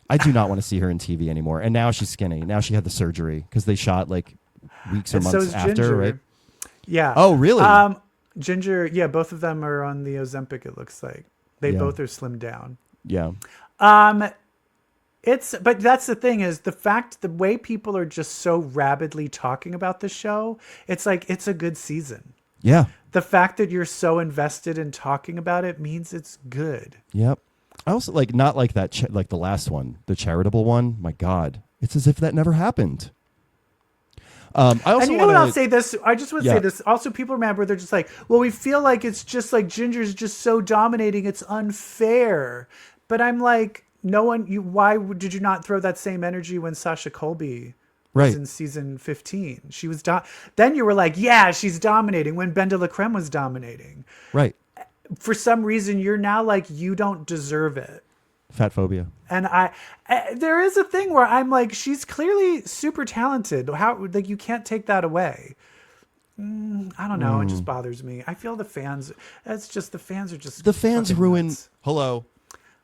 I do not want to see her in TV anymore. And now she's skinny. Now she had the surgery because they shot like weeks or And so months is after, Ginger. right? Yeah. Oh, really? Ginger. Yeah, both of them are on the Ozempic. It looks like they Yeah. both are slimmed down. Yeah. But that's the thing, is the way people are just so rabidly talking about the show. It's like, it's a good season. Yeah. The fact that you're so invested in talking about it means it's good. Yep. I also not like that, like the last one, the charitable one. My God, it's as if that never happened. I also and you know what? I'll say this. I just want to say this. Also, people remember they're just like, well, we feel like it's just like Ginger's just so dominating. It's unfair. But I'm like, no one. Why did you not throw that same energy when Sasha Colby was in season 15? She was then you were like, yeah, she's dominating when Ben de la Creme was dominating. Right. For some reason, you're now like, you don't deserve it. Fat phobia. And there is a thing where I'm like, she's clearly super talented. How, like, you can't take that away. I don't know. It just bothers me. I feel the fans. It's just the fans are just. The fans fucking ruin. nuts. Hello.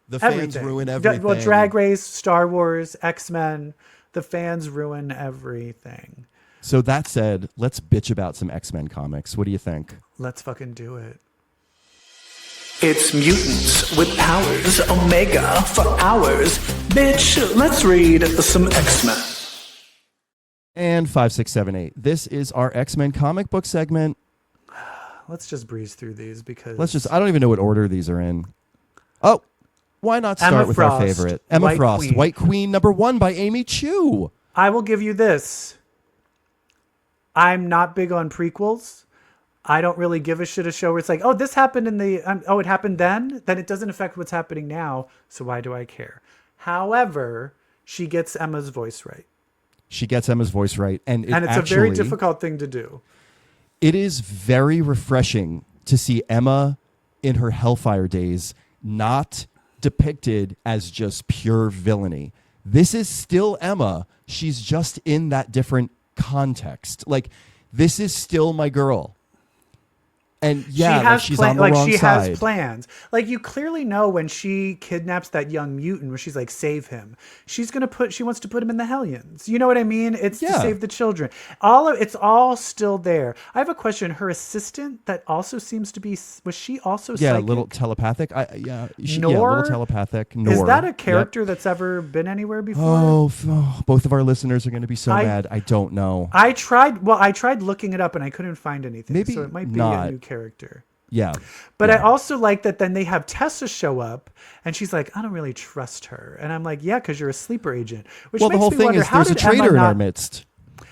The fans ruin everything. Well, Drag Race, Star Wars, X-Men. The fans ruin everything. So that said, let's bitch about some X-Men comics. What do you think? Let's fucking do it. It's mutants with powers, Omega for hours. Bitch, let's read some X-Men. And 5, 6, 7, 8. This is our X-Men comic book segment. Let's just breeze through these because I don't even know what order these are in. Oh, why not start Emma with Frost, our favorite? Emma White Frost, Queen. White Queen #1 by Amy Chu. I will give you this. I'm not big on prequels. I don't really give a shit a show where it's like, oh, this happened in the, it happened then? Then it doesn't affect what's happening now, so why do I care? However, she gets Emma's voice right. She gets Emma's voice right. And it's a very difficult thing to do. It is very refreshing to see Emma in her Hellfire days not depicted as just pure villainy. This is still Emma. She's just in that different context. Like, this is still my girl. And yeah, she's on the wrong she side. has plans. Like, you clearly know when she kidnaps that young mutant where she's like, save him. She wants to put him in the Hellions. You know what I mean? It's to save the children. It's all still there. I have a question. Her assistant that also seems to be, was she also Yeah, a psychic? little telepathic. A little Nor? telepathic. Is Nor. that a character Yep. that's ever been anywhere before? Both of our listeners are going to be so mad. I don't know. I tried looking it up and I couldn't find anything. Maybe so it might be not. a new character. Yeah. But yeah. I also like that then they have Tessa show up and she's like, I don't really trust her. And I'm like, yeah, because you're a sleeper agent. Which Well, makes the whole me thing wonder, is how there's a did Emma traitor in our not- midst.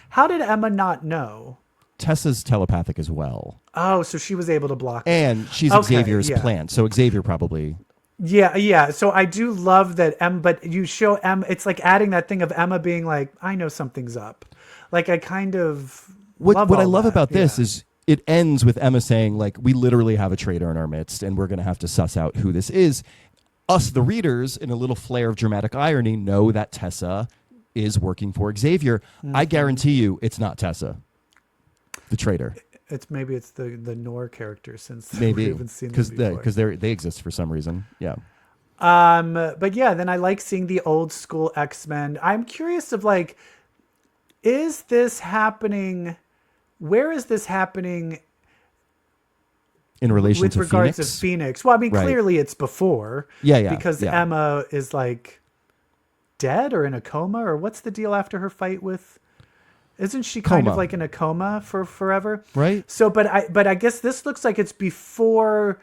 How did Emma not know? Tessa's telepathic as well. Oh, so she was able to block it. And she's Okay, Xavier's yeah. plant. So Xavier probably... Yeah. So I do love that but you show Emma, it's like adding that thing of Emma being like, I know something's up. Like, I kind of What love I all love that. about this Yeah. is it ends with Emma saying, like, we literally have a traitor in our midst and we're going to have to suss out who this is. Us, the readers, in a little flair of dramatic irony, know that Tessa is working for Xavier. Mm-hmm. I guarantee you it's not Tessa, the traitor. Maybe it's the Nor character, since Maybe we haven't seen them before. because they exist for some reason. Yeah. But yeah, then I like seeing the old school X-Men. I'm curious of like, is this happening? Where is this happening In relation with to regards Phoenix? to Phoenix? Well, I mean, Right. clearly it's before. Yeah, Because yeah. Emma is like dead or in a coma, or what's the deal after her fight with? Isn't she kind Coma. of like in a coma for forever? Right. So, but I guess this looks like it's before,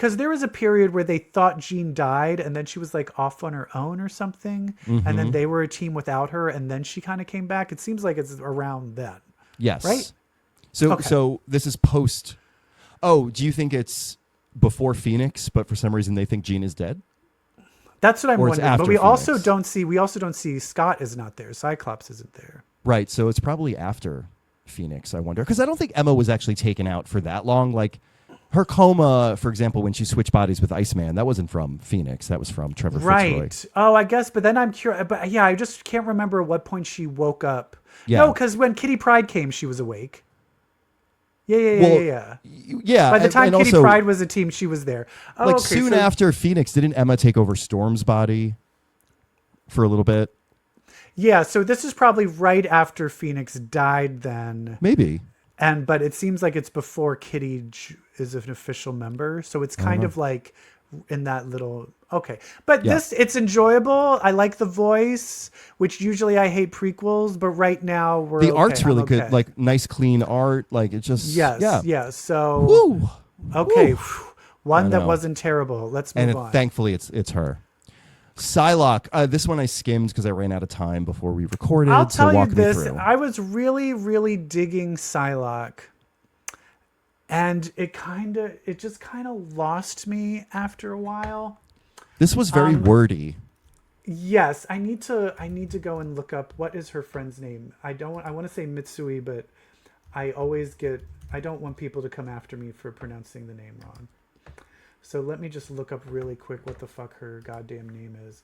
because there was a period where they thought Jean died and then she was like off on her own or something. And then they were a team without her. And then she kind of came back. It seems like it's around then. Yes. Right? So this is post. Oh, do you think it's before Phoenix, but for some reason they think Jean is dead? That's what I'm Or it's wondering. But after we also Phoenix. don't see Scott is not there. Cyclops isn't there. Right. So it's probably after Phoenix, I wonder. Because I don't think Emma was actually taken out for that long. Like her coma, for example, when she switched bodies with Iceman, that wasn't from Phoenix. That was from Trevor Fitzroy. Right. Oh, I guess. But then I'm curious. But yeah, I just can't remember at what point she woke up. Yeah. No, because when Kitty Pryde came, she was awake. Yeah. Yeah. By the time and Kitty also, Pryde was a team, she was there. Oh, like okay, soon after Phoenix, didn't Emma take over Storm's body for a little bit? Yeah, so this is probably right after Phoenix died then. Maybe. But it seems like it's before Kitty is an official member. So it's kind of like in that little, okay. But it's enjoyable. I like the voice, which usually I hate prequels, but right now we're The art's really okay. good. Like nice, clean art. Like it just, Yes. So, Woo. okay. Woo. One I that know. wasn't terrible. Let's move on. Thankfully it's her. Psylocke. This one I skimmed because I ran out of time before we recorded. I'll tell so you walk this. me through. I was really, really digging Psylocke. And it just kind of lost me after a while. This was very wordy. Yes, I need to go and look up what is her friend's name. I want to say Mitsui, but I don't want people to come after me for pronouncing the name wrong. So let me just look up really quick what the fuck her goddamn name is.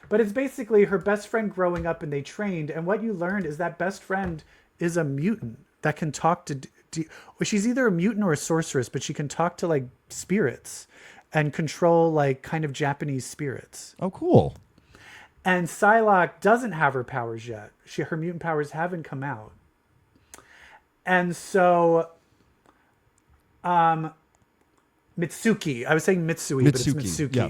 But it's basically her best friend growing up and they trained. And what you learned is that best friend is a mutant that can talk to... Well, she's either a mutant or a sorceress, but she can talk to like spirits and control like kind of Japanese spirits. Oh, cool. And Psylocke doesn't have her powers yet. Her mutant powers haven't come out. And so... Mitsuki. I was saying Mitsui, but it's Mitsuki. Yeah.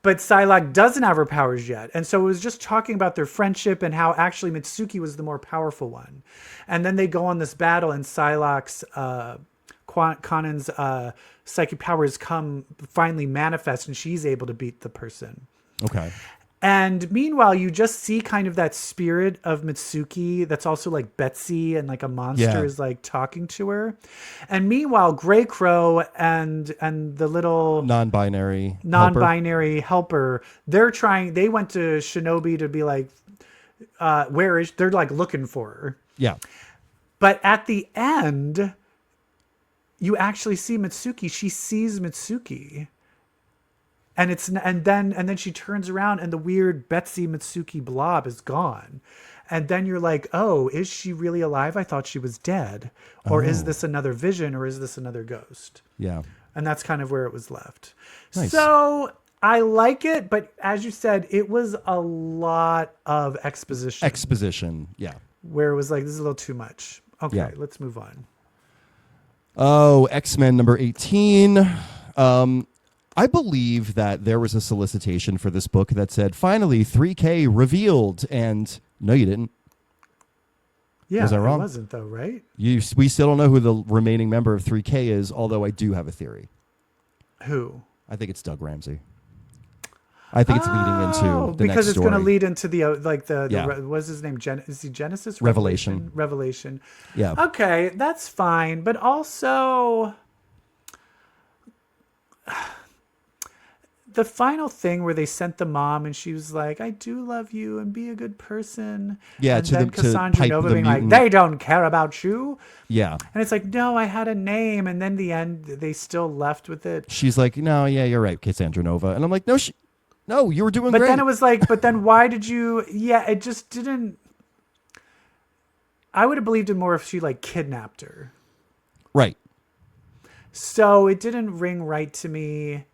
But Psylocke doesn't have her powers yet. And so it was just talking about their friendship and how actually Mitsuki was the more powerful one. And then they go on this battle and Psylocke's, Kanan's psychic powers finally manifest and she's able to beat the person. Okay. And meanwhile, you just see kind of that spirit of Mitsuki that's also like Betsy and like a monster is like talking to her. And meanwhile, Grey Crow and the little non-binary helper, they went to Shinobi to be like, they're like looking for her. Yeah. But at the end, you actually see Mitsuki. She sees Mitsuki. And then she turns around and the weird Betsy Mitsuki blob is gone. And then you're like, oh, is she really alive? I thought she was dead. Or is this another vision or is this another ghost? Yeah. And that's kind of where it was left. Nice. So I like it, but as you said, it was a lot of exposition. Yeah. Where it was like, this is a little too much. Okay, Yeah. let's move on. Oh, X-Men number 18. I believe that there was a solicitation for this book that said, finally, 3K revealed. And no, you didn't. Yeah, was I wrong? It wasn't though, right? We still don't know who the remaining member of 3K is, although I do have a theory. Who? I think it's Doug Ramsey. I think it's leading into the next because it's story. going to lead into the what's his name? Is he Genesis? Revelation. Revelation. Yeah. Okay, that's fine, but also the final thing where they sent the mom and she was like, "I do love you and be a good person." Yeah. And to then the Cassandra pipe Nova the being mutant. like, "They don't care about you." Yeah. And it's like, no, I had a name, and then the end they still left with it. She's like, no, yeah, you're right, Cassandra Nova. And I'm like, no, you were doing But great. then it was like, but then why did you? Yeah, it just didn't. I would have believed it more if she like kidnapped her. Right. So it didn't ring right to me.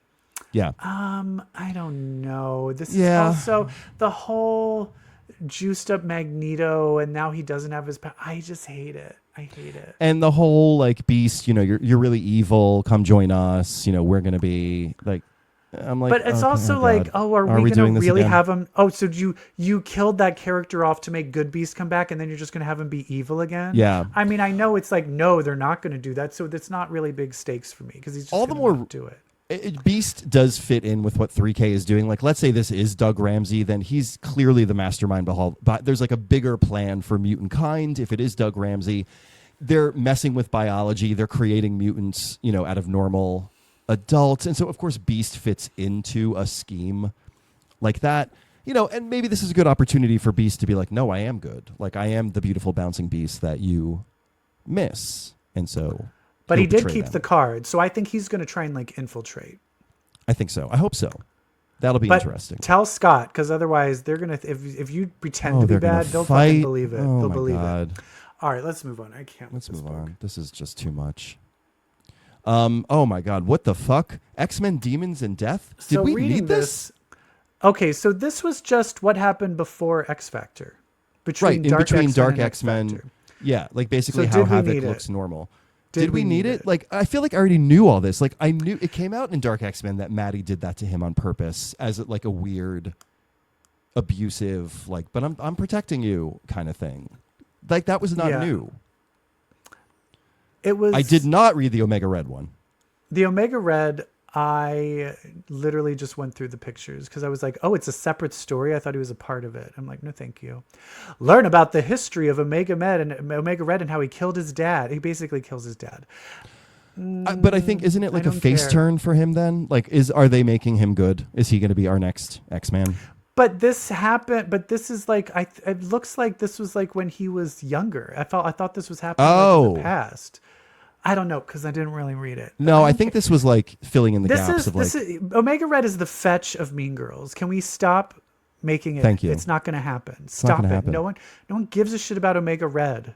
Yeah. I don't know. This is Yeah. also the whole juiced up Magneto, and now he doesn't have his power. I just hate it. I hate it. And the whole like Beast, you're really evil. Come join us. We're gonna be like. I'm like, but it's okay, also oh like, God. are we doing gonna this really again? have him? Oh, so you killed that character off to make Good Beast come back, and then you're just gonna have him be evil again? Yeah. I mean, I know it's like, no, they're not gonna do that, so that's not really big stakes for me because he's just All the gonna more not do it. Beast does fit in with what 3K is doing. Like, let's say this is Doug Ramsey, then he's clearly the mastermind behind. But there's like a bigger plan for mutant kind. If it is Doug Ramsey, they're messing with biology. They're creating mutants, out of normal adults, and so of course Beast fits into a scheme like that. And maybe this is a good opportunity for Beast to be like, no, I am good. Like, I am the beautiful bouncing beast that you miss, and so. But he did keep the card, so I think he's going to try and like infiltrate. I think so. I hope so. That'll be interesting. Tell Scott, because otherwise they're gonna. If you pretend to be bad, they'll fucking believe it. Oh, they'll my believe God. it. All right, let's move on. I can't. Let's move on. This is just too much. Oh my God! What the fuck? X-Men, Demons, and Death. Did we need this? Okay, so this was just what happened before X Factor, between Dark X-Men. Yeah, like basically how Havoc looks normal. Did we need it? Like, I feel like I already knew all this. Like, I knew it came out in Dark X-Men that Maddie did that to him on purpose as like a weird, abusive, like, but I'm protecting you kind of thing. Like, that was not new. It was. I did not read the Omega Red one. The Omega Red, I literally just went through the pictures because I was like, oh, it's a separate story. I thought he was a part of it. I'm like, no, thank you. Learn about the history of Omega Red and how he killed his dad. He basically kills his dad. But I think, isn't it like a face turn for him then? Like, are they making him good? Is he going to be our next X-Man? But this happened. But this is like, it looks like this was like when he was younger. I thought this was happening like in the past. I don't know because I didn't really read it. No, I think this was like filling in the gaps of like. Omega Red is the fetch of Mean Girls. Can we stop making it? Thank you. It's not going to happen. Stop it. Happen. No one gives a shit about Omega Red.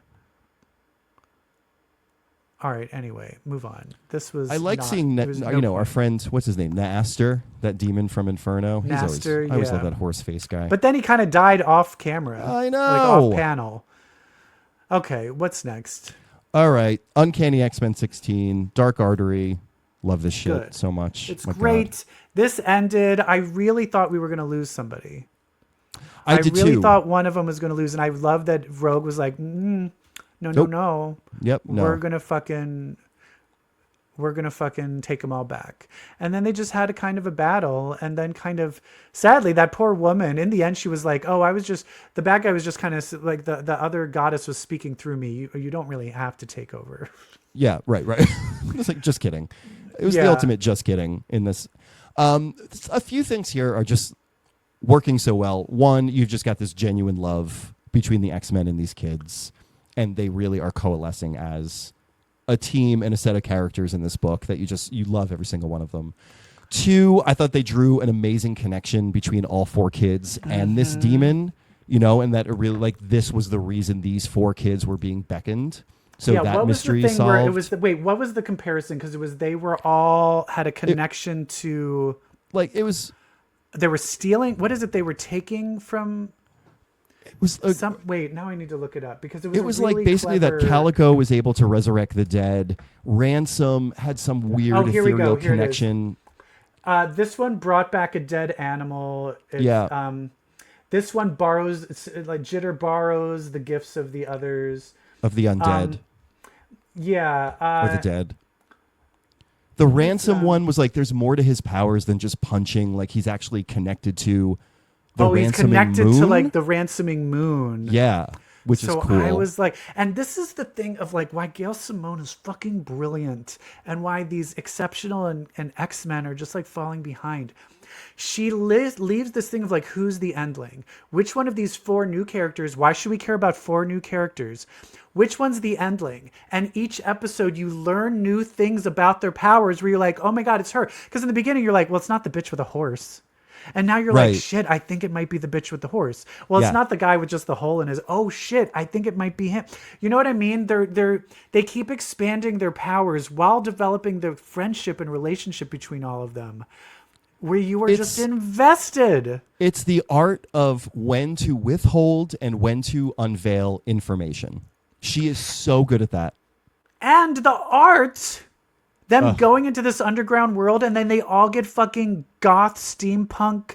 All right. Anyway, move on. This was. I like seeing our friend. What's his name? Naster, that demon from Inferno. Naster. I always love that horse face guy. But then he kind of died off camera. I know. Like off panel. Okay. What's next? All right, Uncanny X-Men 16, Dark Artery. Love this shit so much. It's great. God. This ended. I really thought we were going to lose somebody. I did really too. Thought one of them was going to lose, and I love that Rogue was like, no. Yep, no. We're gonna fucking take them all back. And then they just had a kind of a battle, and then kind of sadly, that poor woman, in the end, she was like, oh, the bad guy was just kind of like the other goddess was speaking through me. You don't really have to take over. Yeah, right. It's like, just kidding. It was the ultimate just kidding in this. A few things here are just working so well. One, you've just got this genuine love between the X-Men and these kids, and they really are coalescing as a team and a set of characters in this book that you love every single one of them. Two, I thought they drew an amazing connection between all four kids and this demon, and that it really, like, this was the reason these four kids were being beckoned. So that mystery solved. What was the comparison? Because they were all had a connection to, like, it was. They were stealing. What is it? They were taking from. It was now I need to look it up because it was really like basically clever. That Calico was able to resurrect the dead. Ransom had some weird ethereal connection. This one brought back a dead animal. This one borrows, like Jitter borrows the gifts of the others. Of the undead. Or the dead. The Ransom one was like, there's more to his powers than just punching. Like, he's actually connected to he's connected to like the ransoming moon. Yeah, which is cool. So I was like, and this is the thing of like why Gail Simone is fucking brilliant and why these exceptional and X-Men are just like falling behind. She leaves this thing of like, who's the endling? Which one of these four new characters? Why should we care about four new characters? Which one's the endling? And each episode you learn new things about their powers where you're like, oh my God, it's her. Because in the beginning you're like, well, it's not the bitch with a horse. And now you're like, shit, I think it might be the bitch with the horse. Well, it's not the guy with just the hole in his, oh shit, I think it might be him. You know what I mean? They keep expanding their powers while developing the friendship and relationship between all of them, where you are just invested. It's the art of when to withhold and when to unveil information. She is so good at that. And the art... Them going into this underground world and then they all get fucking goth steampunk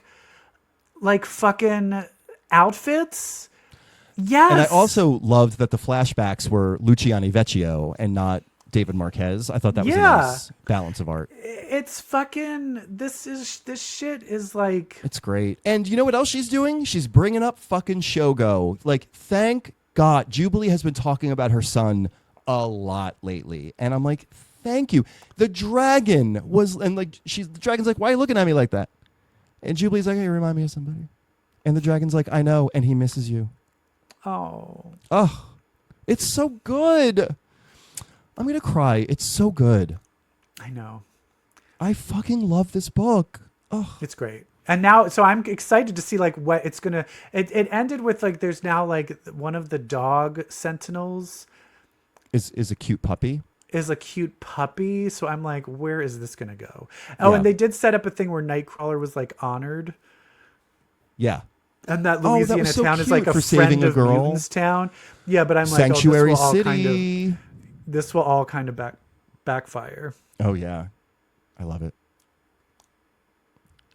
like fucking outfits. Yes. And I also loved that the flashbacks were Luciani Vecchio and not David Marquez. I thought that was a Yeah. nice balance of art. It's fucking, this shit is like, It's great. And you know what else she's doing? She's bringing up fucking Shogo. Like, thank God. Jubilee has been talking about her son a lot lately. And I'm like, thank you. The dragon was, and like, the dragon's like, why are you looking at me like that? And Jubilee's like, hey, you remind me of somebody. And the dragon's like, I know, and he misses you. oh, It's so good. I'm going to cry. It's so good. I know. I fucking love this book. Oh, It's great. And now, so I'm excited to see like what it's going to, it ended with like, there's now like one of the dog sentinels is a cute puppy. is a cute puppy. So I'm like, where is this going to go? Oh, Yeah. and they did set up a thing where Nightcrawler was like honored. Yeah. And that Oh, that Louisiana was so town is like cute a for saving friend a of girl. Mutants town. Yeah, but I'm like, Sanctuary oh, City. this will all kind of backfire. Oh, yeah. I love it.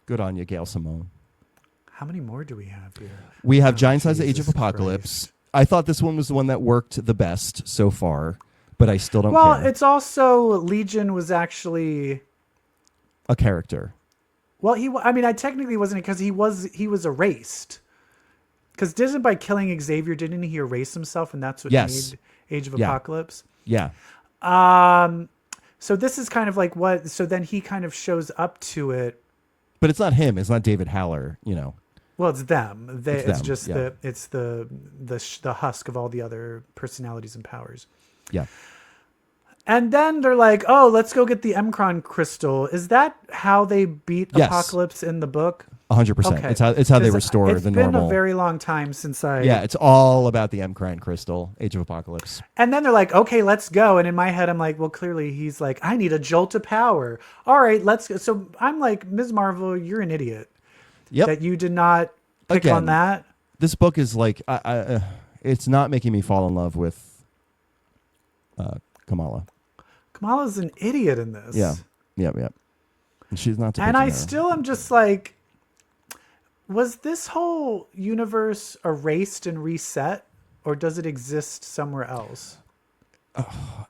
Good on you, Gail Simone. How many more do we have here? We have Oh, Giant Size Age of Jesus Apocalypse. Christ. I thought this one was the one that worked the best so far, but I still don't Well, care. it's also Legion was actually, A character. well, I technically wasn't, because he was erased. Because didn't by killing Xavier, didn't he erase himself, and that's what Yes. made Age of Yeah. Apocalypse? Yeah. So this is kind of like what, so then he kind of shows up to it. But it's not him. It's not David Haller, you know. Well, it's them. It's them, just yeah. the husk of all the other personalities and powers. Yeah. And then they're like, "Oh, let's go get the M3GAN crystal." Is that how they beat Yes. Apocalypse in the book? 100%. Okay, It's how they 'Cause restore the It's normal. been a very long time since I. Yeah, it's all about the M3GAN crystal, Age of Apocalypse. And then they're like, "Okay, let's go." And in my head, I'm like, "Well, clearly he's like, I need a jolt of power. All right, let's go." So I'm like, Ms. Marvel, you're an idiot Yep. that you did not pick on Again, that. This book is like, it's not making me fall in love with Kamala. Kamala's an idiot in this. Yeah. Yep. And she's not. And I depicting her. still am just like, was this whole universe erased and reset, or does it exist somewhere else?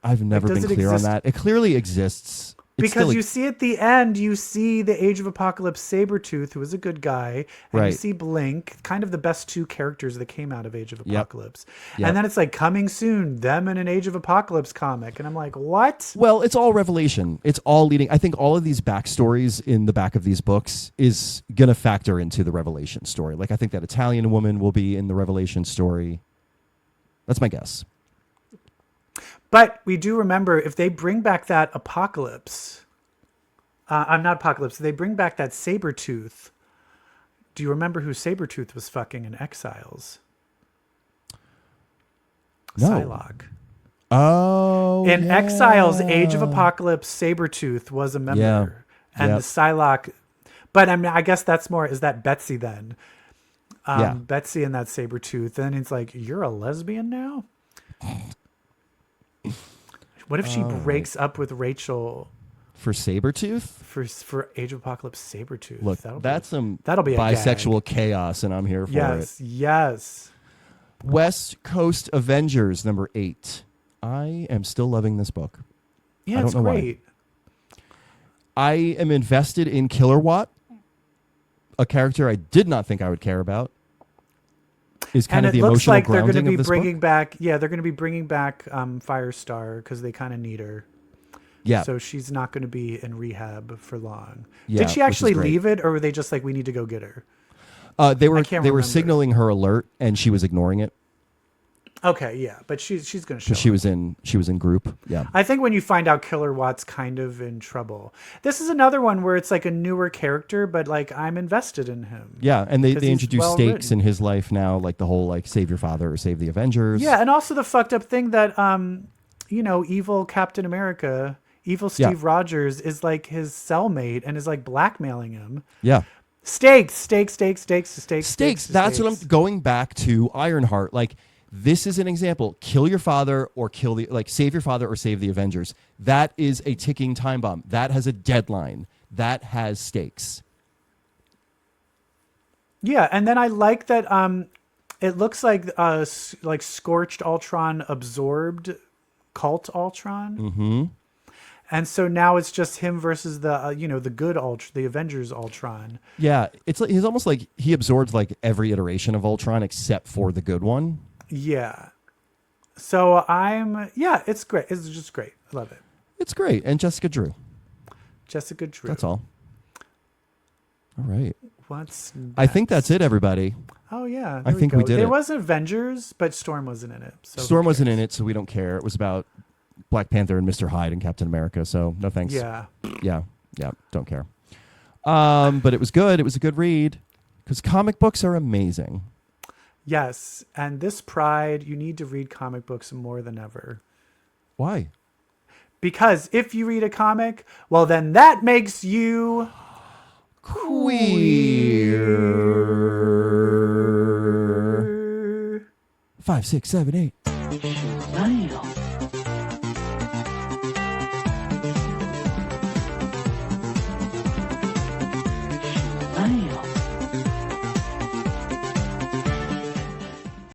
I've never does been it clear on exist- that. It clearly exists. It's Because still you see at the end, you see the Age of Apocalypse Sabretooth, who is a good guy, and you Right. see Blink, kind of the best two characters that came out of Age of Apocalypse. Yep. And then it's like coming soon, them in an Age of Apocalypse comic. And I'm like, what? Well, it's all revelation. It's all leading. I think all of these backstories in the back of these books is going to factor into the Revelation story. Like, I think that Italian woman will be in the Revelation story. That's my guess. But we do remember, if they bring back that Apocalypse, I'm not Apocalypse, they bring back that Sabretooth. Do you remember who Sabretooth was fucking in Exiles? No. Psylocke. Oh, In yeah. Exiles, Age of Apocalypse, Sabretooth was a member. Yeah. And Yep. the Psylocke, but I mean, I guess that's more, is that Betsy then? Yeah. Betsy and that Sabretooth. And it's like, you're a lesbian now? What if she breaks up with Rachel For Sabretooth? for Age of Apocalypse Sabretooth? Look, that's some that'll be a bisexual chaos, and I'm here for it. Yes. West Coast Avengers, number 8. I am still loving this book. Yeah, I don't it's know why. great. I am invested in Killer Watt, a character I did not think I would care about. Is kind And of it the looks emotional like they're going grounding to be of this bringing book. back. Yeah, they're going to be bringing back Firestar because they kind of need her. Yeah, So she's not going to be in rehab for long. Yeah, Did she which is actually great. leave it, or were they just like, we need to go get her? they were can't they were remember. signaling her alert, and she was ignoring it Okay, yeah, but she's going to show. because she up. was in group. Yeah, I think when you find out Killer Watt's kind of in trouble, this is another one where it's like a newer character, but like I'm invested in him. yeah, and they 'Cause he's introduce well stakes written. in his life now, like the whole like save your father or save the Avengers. Yeah, and also the fucked up thing that evil Captain America, evil Steve Rogers is like his cellmate and is like blackmailing him. yeah. Stakes. That's what I'm going back to Ironheart. Like, this is an example. Kill your father or save your father or save the Avengers. That is a ticking time bomb. That has a deadline. That has stakes. Yeah, and then I like that it looks like Scorched Ultron absorbed cult Ultron. Mm-hmm. And so now it's just him versus the the good Ultron, the Avengers Ultron. Yeah, it's like he's almost like he absorbs like every iteration of Ultron except for the good one. Yeah. So it's great. It's just great. I love it. It's great. And Jessica Drew. Jessica Drew. That's all. All right. What's next? I think that's it, everybody. Oh yeah. I think we did There it. was Avengers, but Storm wasn't in it. So Storm wasn't in it, so we don't care. It was about Black Panther and Mr. Hyde and Captain America, so no thanks. Yeah. Yeah, don't care. But it was good. It was a good read because comic books are amazing. Yes, and this Pride, you need to read comic books more than ever. Why? Because if you read a comic, well, then that makes you queer. 5, 6, 7, 8. Smile.